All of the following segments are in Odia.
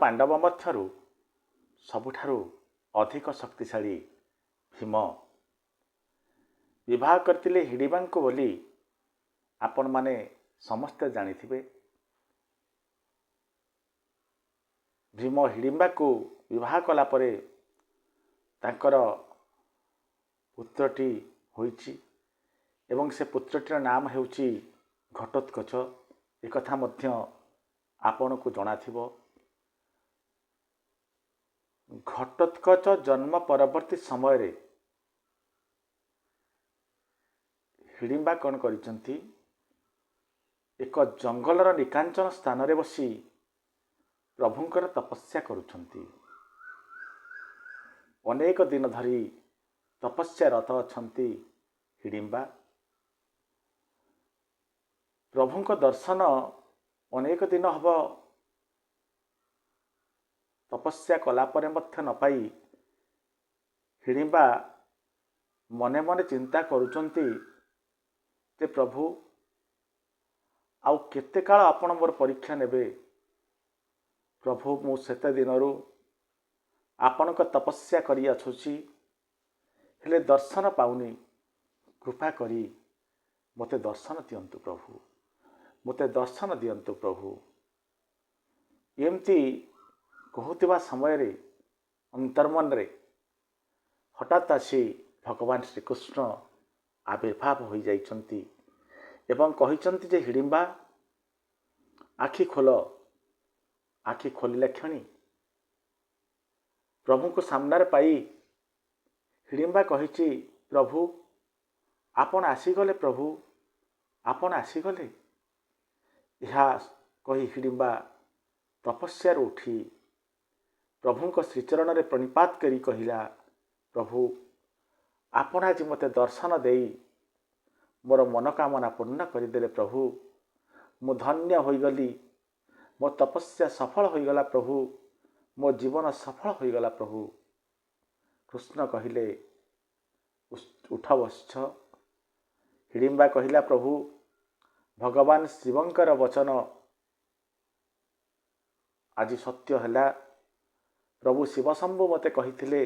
ପାଣ୍ଡବ ମଧ୍ୟରୁ ସବୁଠାରୁ ଅଧିକ ଶକ୍ତିଶାଳୀ ଭୀମ ବିବାହ କରିଥିଲେ ହିଡ଼ିମ୍ବାକୁ ବୋଲି ଆପଣମାନେ ସମସ୍ତେ ଜାଣିଥିବେ। ଭୀମ ହିଡ଼ିମ୍ବାକୁ ବିବାହ କଲା ପରେ ତାଙ୍କର ପୁତ୍ରଟି ହୋଇଛି ଏବଂ ସେ ପୁତ୍ରଟିର ନାମ ହେଉଛି ଘଟୋତ୍କଚ। ଏକଥା ମଧ୍ୟ ଆପଣଙ୍କୁ ଜଣାଥିବ। ଘଟୋତ୍କଚ ଜନ୍ମ ପରବର୍ତ୍ତୀ ସମୟରେ ହିଡ଼ିମ୍ବା କ'ଣ କରିଛନ୍ତି, ଏକ ଜଙ୍ଗଲର ନିକାଞ୍ଚନ ସ୍ଥାନରେ ବସି ପ୍ରଭୁଙ୍କର ତପସ୍ୟା କରୁଛନ୍ତି। ଅନେକ ଦିନ ଧରି ତପସ୍ୟାରତ ଅଛନ୍ତି ହିଡ଼ିମ୍ବା। ପ୍ରଭୁଙ୍କ ଦର୍ଶନ ଅନେକ ଦିନ ହେବ ତପସ୍ୟା କଲା ପରେ ମଧ୍ୟ ନ ପାଇ ହିଡ଼ିମ୍ବା ମନେ ମନେ ଚିନ୍ତା କରୁଛନ୍ତି ଯେ ପ୍ରଭୁ ଆଉ କେତେ କାଳ ଆପଣ ମୋର ପରୀକ୍ଷା ନେବେ। ପ୍ରଭୁ ମୁଁ ସେତେ ଦିନରୁ ଆପଣଙ୍କ ତପସ୍ୟା କରି ଆସୁଛି, ହେଲେ ଦର୍ଶନ ପାଉନି। କୃପା କରି ମୋତେ ଦର୍ଶନ ଦିଅନ୍ତୁ ପ୍ରଭୁ, ମୋତେ ଦର୍ଶନ ଦିଅନ୍ତୁ ପ୍ରଭୁ। ଏମିତି କହୁଥିବା ସମୟରେ ଅନ୍ତର୍ମନରେ ହଠାତ୍ ଆସି ଭଗବାନ ଶ୍ରୀକୃଷ୍ଣ ଆବିର୍ଭାବ ହୋଇଯାଇଛନ୍ତି ଏବଂ କହିଛନ୍ତି ଯେ ହିଡ଼ିମ୍ବା ଆଖି ଖୋଲ। ଆଖି ଖୋଲିଲା କ୍ଷଣି ପ୍ରଭୁଙ୍କୁ ସାମ୍ନାରେ ପାଇ ହିଡ଼ିମ୍ବା କହିଛି, ପ୍ରଭୁ ଆପଣ ଆସିଗଲେ, ପ୍ରଭୁ ଆପଣ ଆସିଗଲେ। ଏହା କହି ହିଡ଼ିମ୍ବା ତପସ୍ୟାରୁ ଉଠି ପ୍ରଭୁଙ୍କ ଶ୍ରୀଚରଣରେ ପ୍ରଣିପାତ କରି କହିଲା, ପ୍ରଭୁ ଆପଣ ଆଜି ମୋତେ ଦର୍ଶନ ଦେଇ ମୋର ମନୋକାମନା ପୂର୍ଣ୍ଣ କରିଦେଲେ ପ୍ରଭୁ। ମୁଁ ଧନ୍ୟ ହୋଇଗଲି, ମୋ ତପସ୍ୟା ସଫଳ ହୋଇଗଲା ପ୍ରଭୁ, ମୋ ଜୀବନ ସଫଳ ହୋଇଗଲା ପ୍ରଭୁ। କୃଷ୍ଣ କହିଲେ, ଉଠ ବତ୍ସ। ହିଡ଼ିମ୍ବା କହିଲା, ପ୍ରଭୁ ଭଗବାନ ଶିବଙ୍କର ବଚନ ଆଜି ସତ୍ୟ ହେଲା। ପ୍ରଭୁ ଶିବଶମ୍ଭୁ ମୋତେ କହିଥିଲେ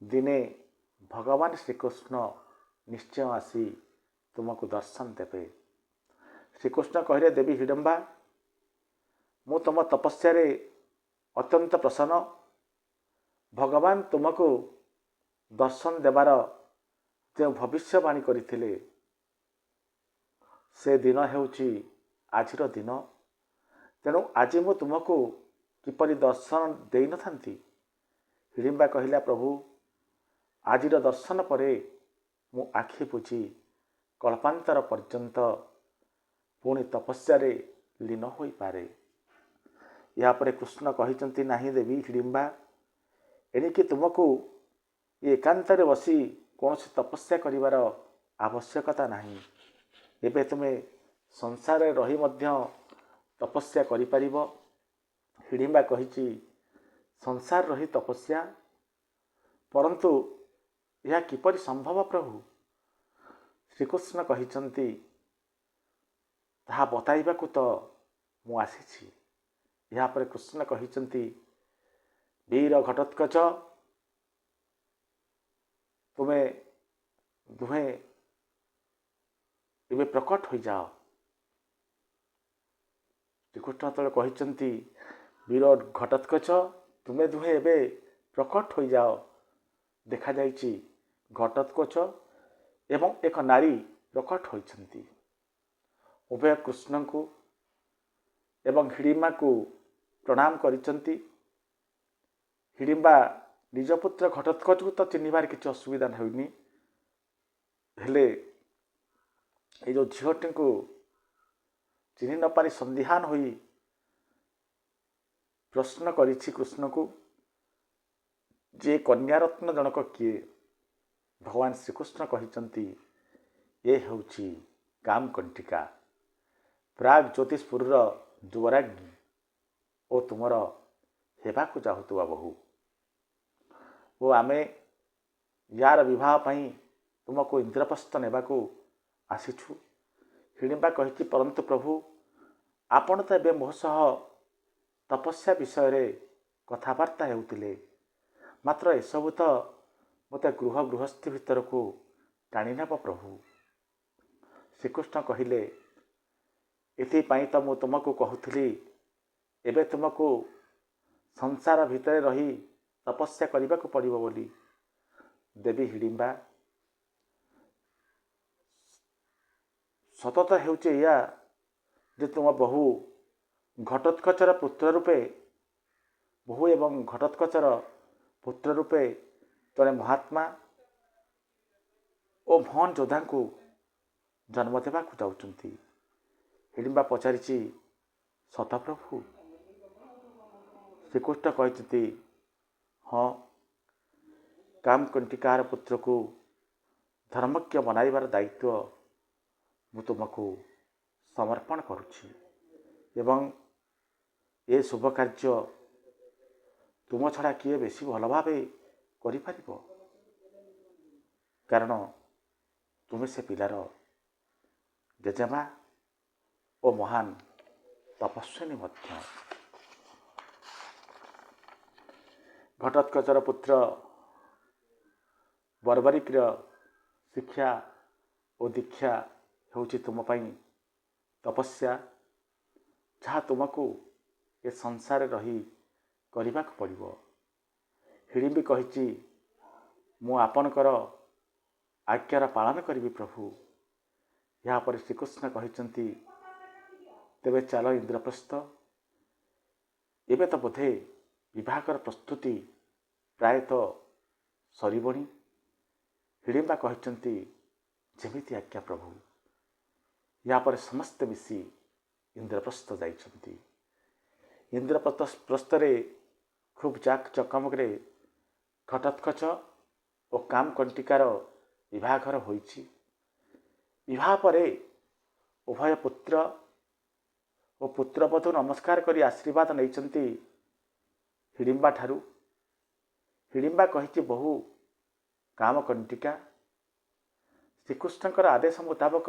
ଦିନେ ଭଗବାନ ଶ୍ରୀକୃଷ୍ଣ ନିଶ୍ଚୟ ଆସି ତୁମକୁ ଦର୍ଶନ ଦେବେ। ଶ୍ରୀକୃଷ୍ଣ କହିଲେ, ଦେବୀ ହିଡ଼ିମ୍ବା ମୁଁ ତୁମ ତପସ୍ୟାରେ ଅତ୍ୟନ୍ତ ପ୍ରସନ୍ନ। ଭଗବାନ ତୁମକୁ ଦର୍ଶନ ଦେବାର ଯେଉଁ ଭବିଷ୍ୟବାଣୀ କରିଥିଲେ ସେ ଦିନ ହେଉଛି ଆଜିର ଦିନ। ତେଣୁ ଆଜି ମୁଁ ତୁମକୁ କିପରି ଦର୍ଶନ ଦେଇନଥାନ୍ତି। ହିଡ଼ିମ୍ବା କହିଲା, ପ୍ରଭୁ ଆଜିର ଦର୍ଶନ ପରେ ମୁଁ ଆଖି ବୁଜି କଳ୍ପାନ୍ତର ପର୍ଯ୍ୟନ୍ତ ପୁଣି ତପସ୍ୟାରେ ଲୀନ ହୋଇପାରେ। ଏହାପରେ କୃଷ୍ଣ କହିଛନ୍ତି, ନାହିଁ ଦେବୀ ହିଡ଼ିମ୍ବା, ଏଣିକି ତୁମକୁ ଏକାନ୍ତରେ ବସି କୌଣସି ତପସ୍ୟା କରିବାର ଆବଶ୍ୟକତା ନାହିଁ। ଏବେ ତୁମେ ସଂସାରରେ ରହି ମଧ୍ୟ ତପସ୍ୟା କରିପାରିବ। ହିଡ଼ିମ୍ବା କହିଛି, ସଂସାର ରହି ତପସ୍ୟା, ପରନ୍ତୁ ଏହା କିପରି ସମ୍ଭବ ପ୍ରଭୁ? ଶ୍ରୀକୃଷ୍ଣ କହିଛନ୍ତି, ତାହା ବତାଇବାକୁ ତ ମୁଁ ଆସିଛି। ଏହାପରେ କୃଷ୍ଣ କହିଛନ୍ତି, ବୀର ଘଟୋତ୍କଚ ତୁମେ ଦୁହେଁ ଏବେ ପ୍ରକଟ ହୋଇଯାଅ। ଶ୍ରୀକୃଷ୍ଣ ଯେତେବେଳେ କହିଛନ୍ତି, ବୀର ଘଟୋତ୍କଚ ତୁମେ ଦୁହେଁ ଏବେ ପ୍ରକଟ ହୋଇଯାଅ, ଦେଖାଯାଇଛି ଘଟୋତ୍କଚ ଏବଂ ଏକ ନାରୀ ପ୍ରକଟ ହୋଇଛନ୍ତି। ଉଭୟ କୃଷ୍ଣଙ୍କୁ ଏବଂ ହିଡ଼ିମ୍ବାକୁ ପ୍ରଣାମ କରିଛନ୍ତି। ହିଡ଼ିମ୍ବା ନିଜ ପୁତ୍ର ଘଟୋତ୍କଚକୁ ତ ଚିହ୍ନିବାର କିଛି ଅସୁବିଧା ହୋଇନି, ହେଲେ ଏଇ ଯେଉଁ ଝିଅଟିଙ୍କୁ ଚିହ୍ନି ନ ପାରି ସନ୍ଦିହାନ ହୋଇ ପ୍ରଶ୍ନ କରିଛି କୃଷ୍ଣକୁ ଯେ କନ୍ୟାରତ୍ନ ଜଣକ କିଏ? ଭଗବାନ ଶ୍ରୀକୃଷ୍ଣ କହିଛନ୍ତି, ଏ ହେଉଛି କାମକଣ୍ଟିକା, ପ୍ରାଗ ଜ୍ୟୋତିଷପୁରର ଯୁବରାଜ୍ഞୀ ଓ ତୁମର ହେବାକୁ ଯାଉଥିବା ବୋହୂ। ଓ ଆମେ ୟାର ବିବାହ ପାଇଁ ତୁମକୁ ଇନ୍ଦ୍ରପ୍ରସ୍ଥ ନେବାକୁ ଆସିଛୁ। ହିଡ଼ିମ୍ବା କହିଛି, ପରନ୍ତୁ ପ୍ରଭୁ ଆପଣ ତ ଏବେ ମୋ ସହ ତପସ୍ୟା ବିଷୟରେ କଥାବାର୍ତ୍ତା ହେଉଥିଲେ। ମାତ୍ର ଏସବୁ ତ ମୋତେ ଗୃହସ୍ଥୀ ଭିତରକୁ ଟାଣିନେବ ପ୍ରଭୁ। ଶ୍ରୀକୃଷ୍ଣ କହିଲେ, ଏଥିପାଇଁ ତ ମୁଁ ତୁମକୁ କହୁଥିଲି, ଏବେ ତୁମକୁ ସଂସାର ଭିତରେ ରହି ତପସ୍ୟା କରିବାକୁ ପଡ଼ିବ ବୋଲି। ଦେବୀ ହିଡ଼ିମ୍ବା, ସତତ ହେଉଛି ଏଇଆ ଯେ ତୁମ ବହୁ ଘଟୋତ୍କଚର ପୁତ୍ର ରୂପେ ବହୁ ଏବଂ ଘଟୋତ୍କଚର ପୁତ୍ର ରୂପେ ଜଣେ ମହାତ୍ମା ଓ ମହାନ ଯୋଦ୍ଧାଙ୍କୁ ଜନ୍ମ ଦେବାକୁ ଯାଉଛନ୍ତି। ହିଡ଼ିମ୍ବା ପଚାରିଛି, ସତ ପ୍ରଭୁ? ଶ୍ରୀକୃଷ୍ଣ କହିଛନ୍ତି, ହଁ, କାମକଣ୍ଟିକାର ପୁତ୍ରକୁ ଧର୍ମଜ୍ଞ ବନାଇବାର ଦାୟିତ୍ୱ ମୁଁ ତୁମକୁ ସମର୍ପଣ କରୁଛି ଏବଂ ଏ ଶୁଭ କାର୍ଯ୍ୟ ତୁମ ଛଡ଼ା କିଏ ବେଶୀ ଭଲ ଭାବେ କରିପାରିବ? କାରଣ ତୁମେ ସେ ପିଲାର ଜେଜେମା ଓ ମହାନ ତପସ୍ୱିନୀ ମଧ୍ୟ। ଘଟୋତ୍କଚର ପୁତ୍ର ବର୍ବରିକର ଶିକ୍ଷା ଓ ଦୀକ୍ଷା ହେଉଛି ତୁମ ପାଇଁ ତପସ୍ୟା, ଯାହା ତୁମକୁ ଏ ସଂସାରରେ ରହି କରିବାକୁ ପଡ଼ିବ। ହିଡ଼ିମ୍ବି କହିଛି, ମୁଁ ଆପଣଙ୍କର ଆଜ୍ଞାର ପାଳନ କରିବି ପ୍ରଭୁ। ଏହାପରେ ଶ୍ରୀକୃଷ୍ଣ କହିଛନ୍ତି, ତେବେ ଚାଲ ଇନ୍ଦ୍ରପ୍ରସ୍ଥ। ଏବେ ତ ବୋଧେ ବିବାହର ପ୍ରସ୍ତୁତି ପ୍ରାୟତଃ ସରିବଣି। ହିଡ଼ିମ୍ବା କହିଛନ୍ତି, ଯେମିତି ଆଜ୍ଞା ପ୍ରଭୁ। ଏହାପରେ ସମସ୍ତେ ମିଶି ଇନ୍ଦ୍ରପ୍ରସ୍ଥ ଯାଇଛନ୍ତି। ଇନ୍ଦ୍ରପ୍ରସ୍ଥରେ ଖୁବ୍ ଜାକଜମକରେ ଘଟୋତ୍କଚ ଓ କାମକଣ୍ଟିକାର ବିବାହଘର ହୋଇଛି। ବିବାହ ପରେ ଉଭୟ ପୁତ୍ର ଓ ପୁତ୍ରବଧୂ ନମସ୍କାର କରି ଆଶୀର୍ବାଦ ନେଇଛନ୍ତି ହିଡ଼ିମ୍ବା ଠାରୁ। ହିଡ଼ିମ୍ବା କହିଛି, ବହୁ କାମକଣ୍ଟିକା, ଶ୍ରୀକୃଷ୍ଣଙ୍କର ଆଦେଶ ମୁତାବକ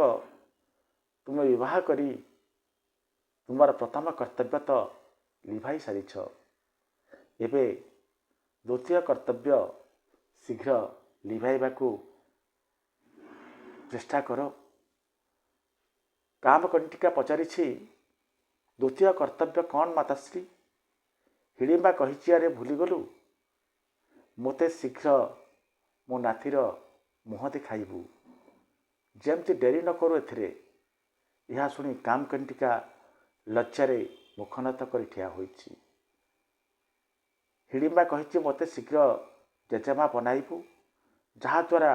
ତୁମେ ବିବାହ କରି ତୁମର ପ୍ରଥମ କର୍ତ୍ତବ୍ୟ ତ ଲିଭାଇ ସାରିଛ। ଏବେ ଦ୍ୱିତୀୟ କର୍ତ୍ତବ୍ୟ ଶୀଘ୍ର ଲିଭାଇବାକୁ ଚେଷ୍ଟା କର। କାମକଣ୍ଟିକା ପଚାରିଛି, ଦ୍ୱିତୀୟ କର୍ତ୍ତବ୍ୟ କ'ଣ ମାତାଶ୍ରୀ? ହିଡ଼ିମ୍ବା କହିଛି, ଆରେ ଭୁଲିଗଲୁ, ମୋତେ ଶୀଘ୍ର ମୋ ନାତିର ମୁହଁ ଦେଖାଇବୁ। ଯେମିତି ଡେରି ନ କରୁ ଏଥିରେ। ଏହା ଶୁଣି କାମକଣ୍ଟିକା ଲଜ୍ଜାରେ ମୁଖନତ କରି ଠିଆ ହୋଇଛି। ହିଡ଼ିମ୍ବା କହିଛି, ମୋତେ ଶୀଘ୍ର ଜେଜେମା ବନାଇବୁ, ଯାହାଦ୍ୱାରା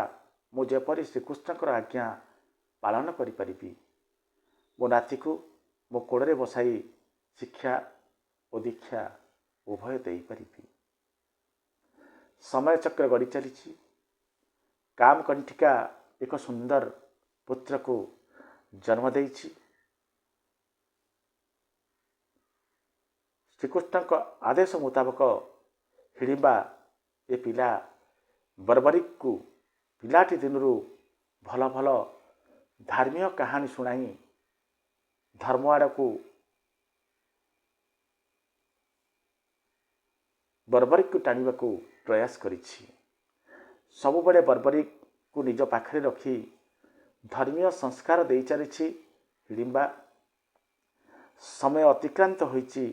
ମୁଁ ଯେପରି ଶ୍ରୀକୃଷ୍ଣଙ୍କର ଆଜ୍ଞା ପାଳନ କରିପାରିବି। ମୋ ନାତିକୁ ମୋ କୋଳରେ ବସାଇ ଶିକ୍ଷା ଓ ଦୀକ୍ଷା ଉଭୟ ଦେଇପାରିବି। ସମୟଚକ୍ର ଗଡ଼ି ଚାଲିଛି। କାମକଣ୍ଟିକା ଏକ ସୁନ୍ଦର ପୁତ୍ରକୁ ଜନ୍ମ ଦେଇଛି। ଶ୍ରୀକୃଷ୍ଣଙ୍କ ଆଦେଶ ମୁତାବକ ହିଡ଼ିମ୍ବା ଏ ପିଲା ବର୍ବରିକକୁ ପିଲାଟି ଦିନରୁ ଭଲ ଭଲ ଧାର୍ମୀୟ କାହାଣୀ ଶୁଣାଇ ଧର୍ମ ଆଡ଼କୁ ବର୍ବରିକକୁ ଟାଣିବାକୁ ପ୍ରୟାସ କରିଛି। ସବୁବେଳେ ବର୍ବରିକକୁ ନିଜ ପାଖରେ ରଖି ଧର୍ମୀୟ ସଂସ୍କାର ଦେଇ ଚାଲିଛି ହିଡ଼ିମ୍ବା। ସମୟ ଅତିକ୍ରାନ୍ତ ହୋଇଛି।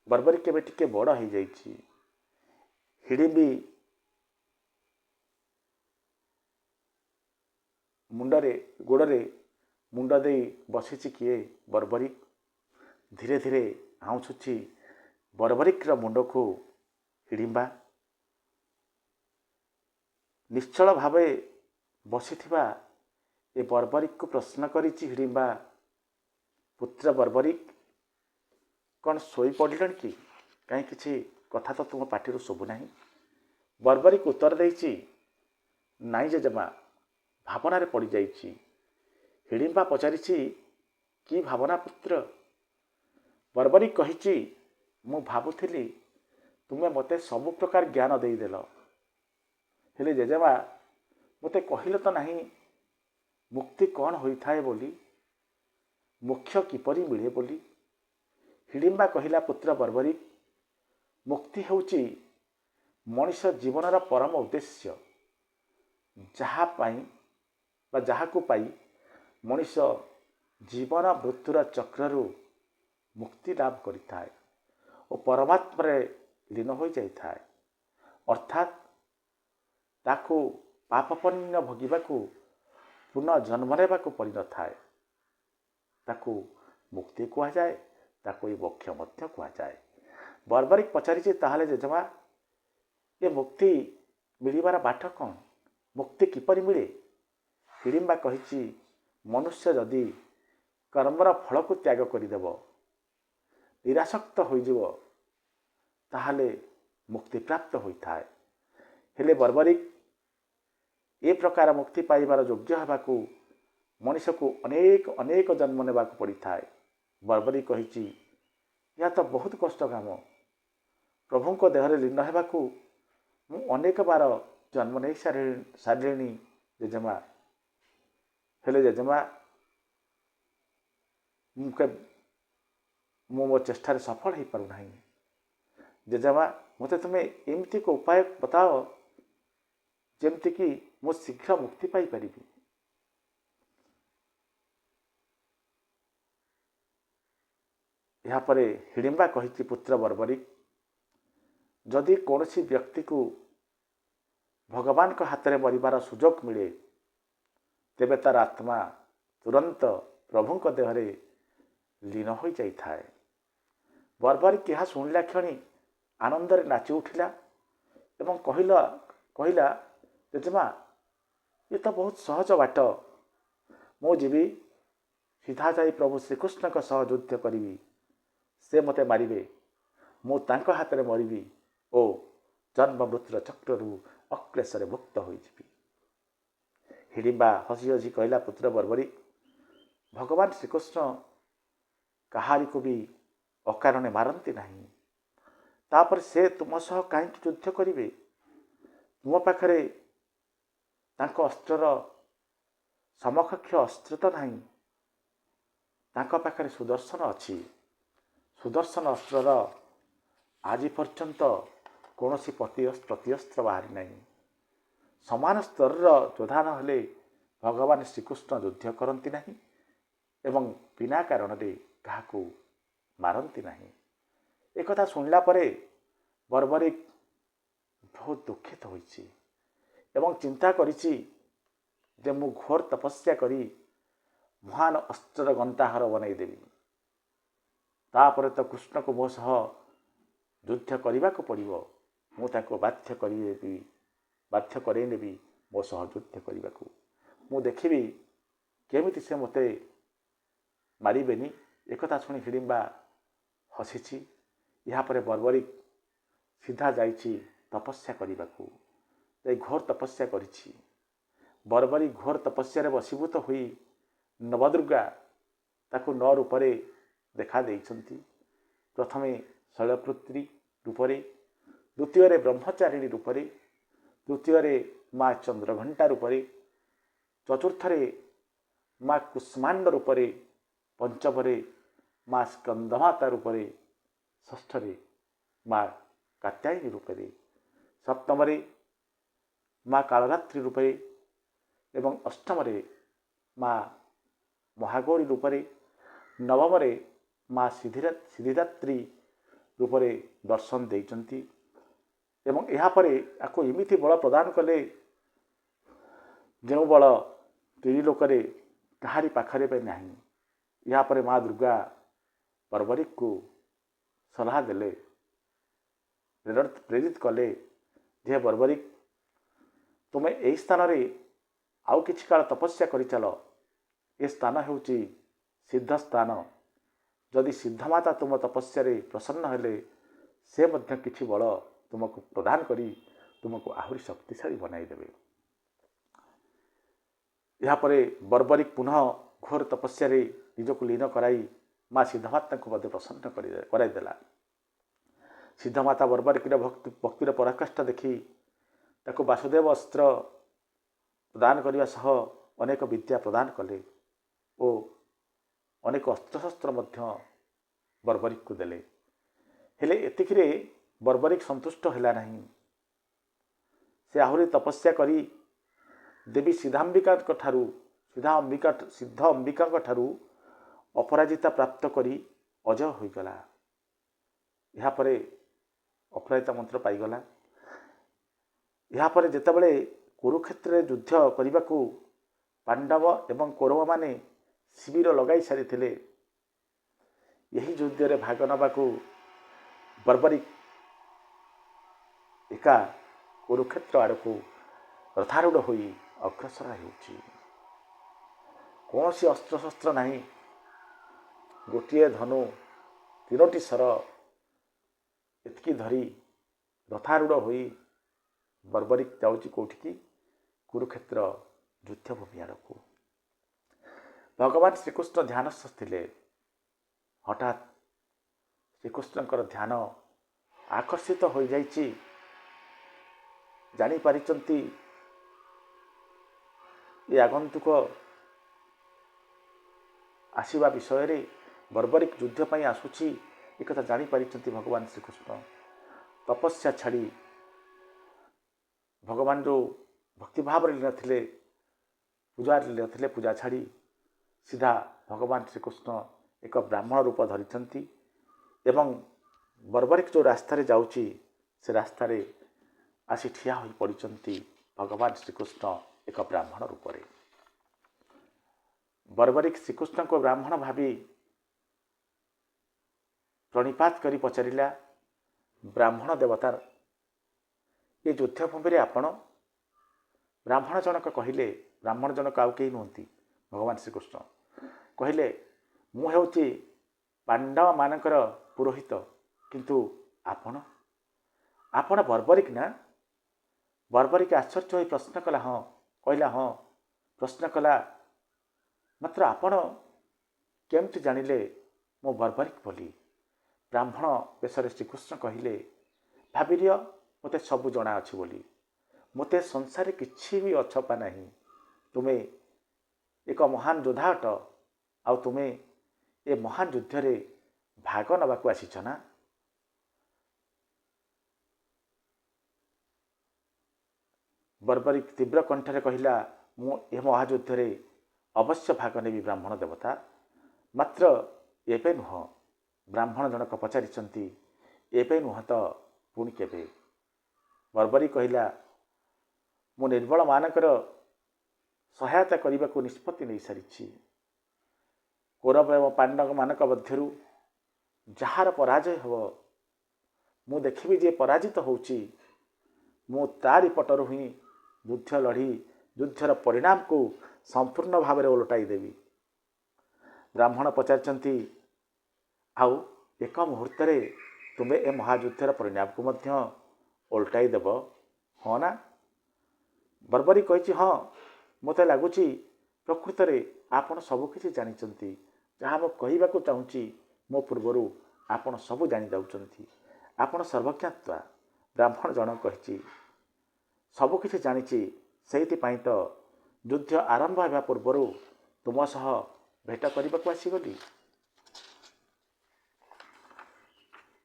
ବର୍ବରିକ ଏବେ ଟିକେ ବଡ଼ ହୋଇଯାଇଛି। ହିଡ଼ିମ୍ବି ଗୋଡ଼ରେ ମୁଣ୍ଡ ଦେଇ ବସିଛି କିଏ? ବର୍ବରିକ ଧୀରେ ଧୀରେ ଆଉଁଛୁଛି ବର୍ବରିକର ମୁଣ୍ଡକୁ ହିଡ଼ିମ୍ବା। ନିଶ୍ଚଳ ଭାବେ ବସିଥିବା ଏ ବର୍ବରିକକୁ ପ୍ରଶ୍ନ କରିଛି ହିଡ଼ିମ୍ବା, ପୁତ୍ର ବର୍ବରିକ, କ'ଣ ଶୋଇପଡ଼ିଲଣି କି? କାହିଁ କିଛି କଥା ତ ତୁମ ପାଟିରୁ ଶୁଭୁନାହିଁ। ବର୍ବରିକ ଉତ୍ତର ଦେଇଛି, ନାଇଁ ଜେଜେମା, ଭାବନାରେ ପଡ଼ିଯାଇଛି। ହିଡ଼ିମ୍ବା ପଚାରିଛି, କି ଭାବନା ପୁତ୍ର? ବର୍ବରିକ କହିଛି, ମୁଁ ଭାବୁଥିଲି ତୁମେ ମୋତେ ସବୁ ପ୍ରକାର ଜ୍ଞାନ ଦେଇଦେଲ, ହେଲେ ଜେଜେମା ମୋତେ କହିଲ ତ ନାହିଁ ମୁକ୍ତି କ'ଣ ହୋଇଥାଏ ବୋଲି, ମୋକ୍ଷ କିପରି ମିଳେ ବୋଲି। ହିଡ଼ିମ୍ବା କହିଲା ପୁତ୍ର ବର୍ବରିକ, ମୁକ୍ତି ହେଉଛି ମଣିଷ ଜୀବନର ପରମ ଉଦ୍ଦେଶ୍ୟ, ଯାହା ପାଇଁ ବା ଯାହାକୁ ପାଇ ମଣିଷ ଜୀବନ ମୃତ୍ୟୁର ଚକ୍ରରୁ ମୁକ୍ତି ଲାଭ କରିଥାଏ ଓ ପରମାତ୍ମାରେ ଲୀନ ହୋଇଯାଇଥାଏ। ଅର୍ଥାତ୍ ତାକୁ ପାପପୁଣ୍ୟ ଭୋଗିବାକୁ ପୁନଃ ଜନ୍ମ ନେବାକୁ ପଡ଼ିନଥାଏ। ତାକୁ ମୁକ୍ତି କୁହାଯାଏ, ତାକୁ ଏ ମୋକ୍ଷ ମଧ୍ୟ କୁହାଯାଏ। ବର୍ବରିକ ପଚାରିଛି, ତାହେଲେ ଜେଜେମା, ଏ ମୁକ୍ତି ମିଳିବାର ବାଟ କ'ଣ? ମୁକ୍ତି କିପରି ମିଳେ? ହିଡ଼ିମ୍ବା କହିଛି, ମନୁଷ୍ୟ ଯଦି କର୍ମର ଫଳକୁ ତ୍ୟାଗ କରିଦେବ, ନିରାସକ୍ତ ହୋଇଯିବ, ତାହେଲେ ମୁକ୍ତିପ୍ରାପ୍ତ ହୋଇଥାଏ। ହେଲେ ବର୍ବରିକ, ଏ ପ୍ରକାର ମୁକ୍ତି ପାଇବାର ଯୋଗ୍ୟ ହେବାକୁ ମଣିଷକୁ ଅନେକ ଅନେକ ଜନ୍ମ ନେବାକୁ ପଡ଼ିଥାଏ। ବର୍ବରିକ କହିଛି, ଏହା ତ ବହୁତ କଷ୍ଟ କାମ। ପ୍ରଭୁଙ୍କ ଦେହରେ ଲୀନ ହେବାକୁ ମୁଁ ଅନେକ ବାର ଜନ୍ମ ନେଇ ସାରିଲିଣି ଜେଜେମା। ହେଲେ ଜେଜେମା, ମୁଁ ମୋ ଚେଷ୍ଟାରେ ସଫଳ ହୋଇପାରୁନାହିଁ। ଜେଜେମା, ମୋତେ ତୁମେ ଏମିତି ଏକ ଉପାୟ ବତାଅ ଯେମିତିକି ମୁଁ ଶୀଘ୍ର ମୁକ୍ତି ପାଇପାରିବି। ଏହାପରେ ହିଡ଼ିମ୍ବା କହିଛି, ପୁତ୍ର ବର୍ବରିକ, ଯଦି କୌଣସି ବ୍ୟକ୍ତିକୁ ଭଗବାନଙ୍କ ହାତରେ ମରିବାର ସୁଯୋଗ ମିଳେ, ତେବେ ତାର ଆତ୍ମା ତୁରନ୍ତ ପ୍ରଭୁଙ୍କ ଦେହରେ ଲୀନ ହୋଇଯାଇଥାଏ। ବର୍ବରିକ ଏହା ଶୁଣିଲା କ୍ଷଣି ଆନନ୍ଦରେ ନାଚି ଉଠିଲା ଏବଂ କହିଲା, ଜେଜେମା, ଏ ତ ବହୁତ ସହଜ ବାଟ। ମୁଁ ଯିବି, ସିଧା ଯାଇ ପ୍ରଭୁ ଶ୍ରୀକୃଷ୍ଣଙ୍କ ସହ ଯୁଦ୍ଧ କରିବି। ସେ ମୋତେ ମାରିବେ, ମୁଁ ତାଙ୍କ ହାତରେ ମରିବି ଓ ଜନ୍ମ ମୃତ୍ୟୁର ଚକ୍ରରୁ ଅକ୍ଲେଶରେ ମୁକ୍ତ ହୋଇଯିବି। ହିଡ଼ିମ୍ବା ହସି ହସି କହିଲା, ପୁତ୍ର ବର୍ବରିକ, ଭଗବାନ ଶ୍ରୀକୃଷ୍ଣ କାହାରିକୁ ବି ଅକାରଣେ ମାରନ୍ତି ନାହିଁ। ତାପରେ ସେ ତୁମ ସହ କାହିଁକି ଯୁଦ୍ଧ କରିବେ? ତୁମ ପାଖରେ ତାଙ୍କ ଅସ୍ତ୍ରର ସମକକ୍ଷ ଅସ୍ତ୍ର ତ ନାହିଁ। ତାଙ୍କ ପାଖରେ ସୁଦର୍ଶନ ଅଛି। ସୁଦର୍ଶନ ଅସ୍ତ୍ରର ଆଜି ପର୍ଯ୍ୟନ୍ତ କୌଣସି ପ୍ରତିଅସ୍ତ୍ର ବାହାରି ନାହିଁ। ସମାନ ସ୍ତରର ଯୋଦ୍ଧା ନହେଲେ ଭଗବାନ ଶ୍ରୀକୃଷ୍ଣ ଯୁଦ୍ଧ କରନ୍ତି ନାହିଁ ଏବଂ ବିନା କାରଣରେ କାହାକୁ ମାରନ୍ତି ନାହିଁ। ଏକଥା ଶୁଣିଲା ପରେ ବର୍ବରିକ ବହୁତ ଦୁଃଖିତ ହୋଇଛି ଏବଂ ଚିନ୍ତା କରିଛି ଯେ ମୁଁ ଘୋର ତପସ୍ୟା କରି ମହାନ ଅସ୍ତ୍ରର ଗନ୍ତାହାର ବନେଇଦେବି। ତାପରେ ତ କୃଷ୍ଣକୁ ମୋ ସହ ଯୁଦ୍ଧ କରିବାକୁ ପଡ଼ିବ। ମୁଁ ତାକୁ ବାଧ୍ୟ କରେଇ ନେବି ମୋ ସହ ଯୁଦ୍ଧ କରିବାକୁ। ମୁଁ ଦେଖିବି କେମିତି ସେ ମୋତେ ମାରିବେନି। ଏକଥା ଶୁଣି ହିଡ଼ିମ୍ବା ହସିଛି। ଏହାପରେ ବର୍ବରିକ ସିଧା ଯାଇଛି ତପସ୍ୟା କରିବାକୁ। ଯାଇ ଘୋର ତପସ୍ୟା କରିଛି। ବର୍ବରିକ ଘୋର ତପସ୍ୟାରେ ବଶୀଭୂତ ହୋଇ ନବଦୁର୍ଗା ତାକୁ 9 ରୂପରେ ଦେଖା ଦେଇଛନ୍ତି। ପ୍ରଥମେ ଶୈଳପୁତ୍ରୀ ରୂପରେ, ଦ୍ୱିତୀୟରେ ବ୍ରହ୍ମଚାରିଣୀ ରୂପରେ, ତୃତୀୟରେ ମା ଚନ୍ଦ୍ରଘଣ୍ଟା ରୂପରେ, ଚତୁର୍ଥରେ ମା କୁଷ୍ମାଣ୍ଡ ରୂପରେ, ପଞ୍ଚମରେ ମା ସ୍କନ୍ଦମାତା ରୂପରେ, ଷଷ୍ଠରେ ମା କାତ୍ୟାୟନୀ ରୂପରେ, ସପ୍ତମରେ ମା କାଳରାତ୍ରି ରୂପରେ ଏବଂ ଅଷ୍ଟମରେ ମା ମହାଗୌରୀ ରୂପରେ, ନବମରେ ମା ସିଦ୍ଧିଦାତ୍ରୀ ରୂପରେ ଦର୍ଶନ ଦେଇଛନ୍ତି। ଏବଂ ଏହାପରେ ଆକୁ ଏମିତି ବଳ ପ୍ରଦାନ କଲେ ଯେଉଁ ବଳ ତ୍ରିଲୋକରେ କାହାରି ପାଖରେ ବି ନାହିଁ। ଏହାପରେ ମା ଦୁର୍ଗା ବର୍ବରିକକୁ ସଲାହ ଦେଲେ, ପ୍ରେରିତ କଲେ ଯେ ବର୍ବରିକ, ତୁମେ ଏହି ସ୍ଥାନରେ ଆଉ କିଛି କାଳ ତପସ୍ୟା କରିଚାଲ। ଏ ସ୍ଥାନ ହେଉଛି ସିଦ୍ଧ ସ୍ଥାନ। ଯଦି ସିଦ୍ଧମାତା ତୁମ ତପସ୍ୟାରେ ପ୍ରସନ୍ନ ହେଲେ ସେ ମଧ୍ୟ କିଛି ବଳ ତୁମକୁ ପ୍ରଦାନ କରି ତୁମକୁ ଆହୁରି ଶକ୍ତିଶାଳୀ ବନାଇଦେବେ। ଏହାପରେ ବର୍ବରିକ ପୁନଃ ଘୋର ତପସ୍ୟାରେ ନିଜକୁ ଲୀନ କରାଇ ମା ସିଦ୍ଧମାତାଙ୍କୁ ମଧ୍ୟ ପ୍ରସନ୍ନ କରାଇଦେଲା। ସିଦ୍ଧମାତା ବର୍ବରିକର ଭକ୍ତିର ପରାକାଷ୍ଠା ଦେଖି ତାକୁ ବାସୁଦେବ ଅସ୍ତ୍ର ପ୍ରଦାନ କରିବା ସହ ଅନେକ ବିଦ୍ୟା ପ୍ରଦାନ କଲେ ଓ ଅନେକ ଅସ୍ତ୍ରଶସ୍ତ୍ର ମଧ୍ୟ ବର୍ବରିକକୁ ଦେଲେ। ହେଲେ ଏତିକିରେ ବର୍ବରିକ ସନ୍ତୁଷ୍ଟ ହେଲା ନାହିଁ। ସେ ଆହୁରି ତପସ୍ୟା କରି ଦେବୀ ସିଦ୍ଧ ଅମ୍ବିକାଙ୍କ ଠାରୁ ଅପରାଜିତା ପ୍ରାପ୍ତ କରି ଅଜୟ ହୋଇଗଲା। ଏହାପରେ ଅପରାଜିତା ମନ୍ତ୍ର ପାଇଗଲା। ଏହାପରେ ଯେତେବେଳେ କୁରୁକ୍ଷେତ୍ରରେ ଯୁଦ୍ଧ କରିବାକୁ ପାଣ୍ଡବ ଏବଂ କୌରବମାନେ ଶିବିର ଲଗାଇ ସାରିଥିଲେ, ଏହି ଯୁଦ୍ଧରେ ଭାଗ ନେବାକୁ ବର୍ବରିକ ଏକା କୁରୁକ୍ଷେତ୍ର ଆଡ଼କୁ ରଥାରୂଢ଼ ହୋଇ ଅଗ୍ରସର ହେଉଛି। କୌଣସି ଅସ୍ତ୍ରଶସ୍ତ୍ର ନାହିଁ, ଗୋଟିଏ ଧନୁ, 3ଟି ଶର, ଏତିକି ଧରି ରଥାରୂଢ଼ ହୋଇ ବର୍ବରିକ ଯାଉଛି କେଉଁଠିକି? କୁରୁକ୍ଷେତ୍ର ଯୁଦ୍ଧଭୂମି ଆଡ଼କୁ। ଭଗବାନ ଶ୍ରୀକୃଷ୍ଣ ଧ୍ୟାନସ୍ଥ ଥିଲେ। ହଠାତ୍ ଶ୍ରୀକୃଷ୍ଣଙ୍କର ଧ୍ୟାନ ଆକର୍ଷିତ ହୋଇଯାଇଛି। ଜାଣିପାରିଛନ୍ତି ଏ ଆଗନ୍ତୁକ ଆସିବା ବିଷୟରେ, ବର୍ବରିକ ଯୁଦ୍ଧ ପାଇଁ ଆସୁଛି, ଏକଥା ଜାଣିପାରିଛନ୍ତି ଭଗବାନ ଶ୍ରୀକୃଷ୍ଣ। ତପସ୍ୟା ଛାଡ଼ି ଭଗବାନ ଯେଉଁ ଭକ୍ତିଭାବରେ ନଥିଲେ, ପୂଜାରେ ନଥିଲେ, ପୂଜା ଛାଡ଼ି ସିଧା ଭଗବାନ ଶ୍ରୀକୃଷ୍ଣ ଏକ ବ୍ରାହ୍ମଣ ରୂପ ଧରିଛନ୍ତି ଏବଂ ବର୍ବରିକ ଯେଉଁ ରାସ୍ତାରେ ଯାଉଛି ସେ ରାସ୍ତାରେ ଆସି ଠିଆ ହୋଇ ପଡ଼ିଛନ୍ତି ଭଗବାନ ଶ୍ରୀକୃଷ୍ଣ ଏକ ବ୍ରାହ୍ମଣ ରୂପରେ। ବର୍ବରିକ ଶ୍ରୀକୃଷ୍ଣଙ୍କୁ ବ୍ରାହ୍ମଣ ଭାବି ପ୍ରଣିପାତ କରି ପଚାରିଲା, ବ୍ରାହ୍ମଣ ଦେବତା, ଏ ଯୁଦ୍ଧଭୂମିରେ ଆପଣ? ବ୍ରାହ୍ମଣ ଜଣକ କହିଲେ, ବ୍ରାହ୍ମଣ ଜଣକ ଆଉ କେହି ନୁହନ୍ତି, ଭଗବାନ ଶ୍ରୀକୃଷ୍ଣ କହିଲେ, ମୁଁ ହେଉଛି ପାଣ୍ଡବମାନଙ୍କର ପୁରୋହିତ, କିନ୍ତୁ ଆପଣ ବର୍ବରିକ ନା? ବର୍ବରିକ ଆଶ୍ଚର୍ଯ୍ୟ ହୋଇ ପ୍ରଶ୍ନ କଲା, ହଁ, କହିଲା ହଁ, ପ୍ରଶ୍ନ କଲା, ମାତ୍ର ଆପଣ କେମିତି ଜାଣିଲେ ମୁଁ ବର୍ବରିକ ବୋଲି? ବ୍ରାହ୍ମଣ ବେଶରେ ଶ୍ରୀକୃଷ୍ଣ କହିଲେ, ଭାବିନିଅ ମୋତେ ସବୁ ଜଣାଅଛି ବୋଲି। ମୋତେ ସଂସାରରେ କିଛି ବି ଅଛପା ନାହିଁ। ତୁମେ ଏକ ମହାନ ଯୋଦ୍ଧା ଅଟ, ଆଉ ତୁମେ ଏ ମହାନ ଯୁଦ୍ଧରେ ଭାଗ ନେବାକୁ ଆସିଛ ନା? ବର୍ବରିକ ତୀବ୍ର କଣ୍ଠରେ କହିଲା, ମୁଁ ଏ ମହାଯୁଦ୍ଧରେ ଅବଶ୍ୟ ଭାଗ ନେବି ବ୍ରାହ୍ମଣ ଦେବତା, ମାତ୍ର ଏବେ ନୁହଁ। ବ୍ରାହ୍ମଣ ଜଣକ ପଚାରିଛନ୍ତି, ଏବେ ନୁହଁ ତ ପୁଣି କେବେ? ବର୍ବରିକ କହିଲା, ମୁଁ ନିର୍ବଳମାନଙ୍କର ସହାୟତା କରିବାକୁ ନିଷ୍ପତ୍ତି ନେଇସାରିଛି। କୌରବ ଏବଂ ପାଣ୍ଡବମାନଙ୍କ ମଧ୍ୟରୁ ଯାହାର ପରାଜୟ ହେବ, ମୁଁ ଦେଖିବି ଯେ ପରାଜିତ ହେଉଛି, ମୁଁ ତାରି ପଟରୁ ହିଁ ଯୁଦ୍ଧ ଲଢ଼ି ଯୁଦ୍ଧର ପରିଣାମକୁ ସମ୍ପୂର୍ଣ୍ଣ ଭାବରେ ଓଲଟାଇ ଦେବି। ବ୍ରାହ୍ମଣ ପଚାରିଛନ୍ତି, ଆଉ ଏକ ମୁହୂର୍ତ୍ତରେ ତୁମେ ଏ ମହାଯୁଦ୍ଧର ପରିଣାମକୁ ମଧ୍ୟ ଓଲଟାଇ ଦେବ, ହଁ ନା? ବର୍ବରିକ କହିଛି, ହଁ, ମୋତେ ଲାଗୁଛି ପ୍ରକୃତରେ ଆପଣ ସବୁକିଛି ଜାଣିଛନ୍ତି। ଯାହା ମୁଁ କହିବାକୁ ଚାହୁଁଛି ମୋ ପୂର୍ବରୁ ଆପଣ ସବୁ ଜାଣିଯାଉଛନ୍ତି। ଆପଣ ସର୍ବଜ୍ଞାତ୍ୱା। ବ୍ରାହ୍ମଣ ଜଣକ କହିଛି, ସବୁକିଛି ଜାଣିଛି, ସେଇଥିପାଇଁ ତ ଯୁଦ୍ଧ ଆରମ୍ଭ ହେବା ପୂର୍ବରୁ ତୁମ ସହ ଭେଟ କରିବାକୁ ଆସିଗଲି।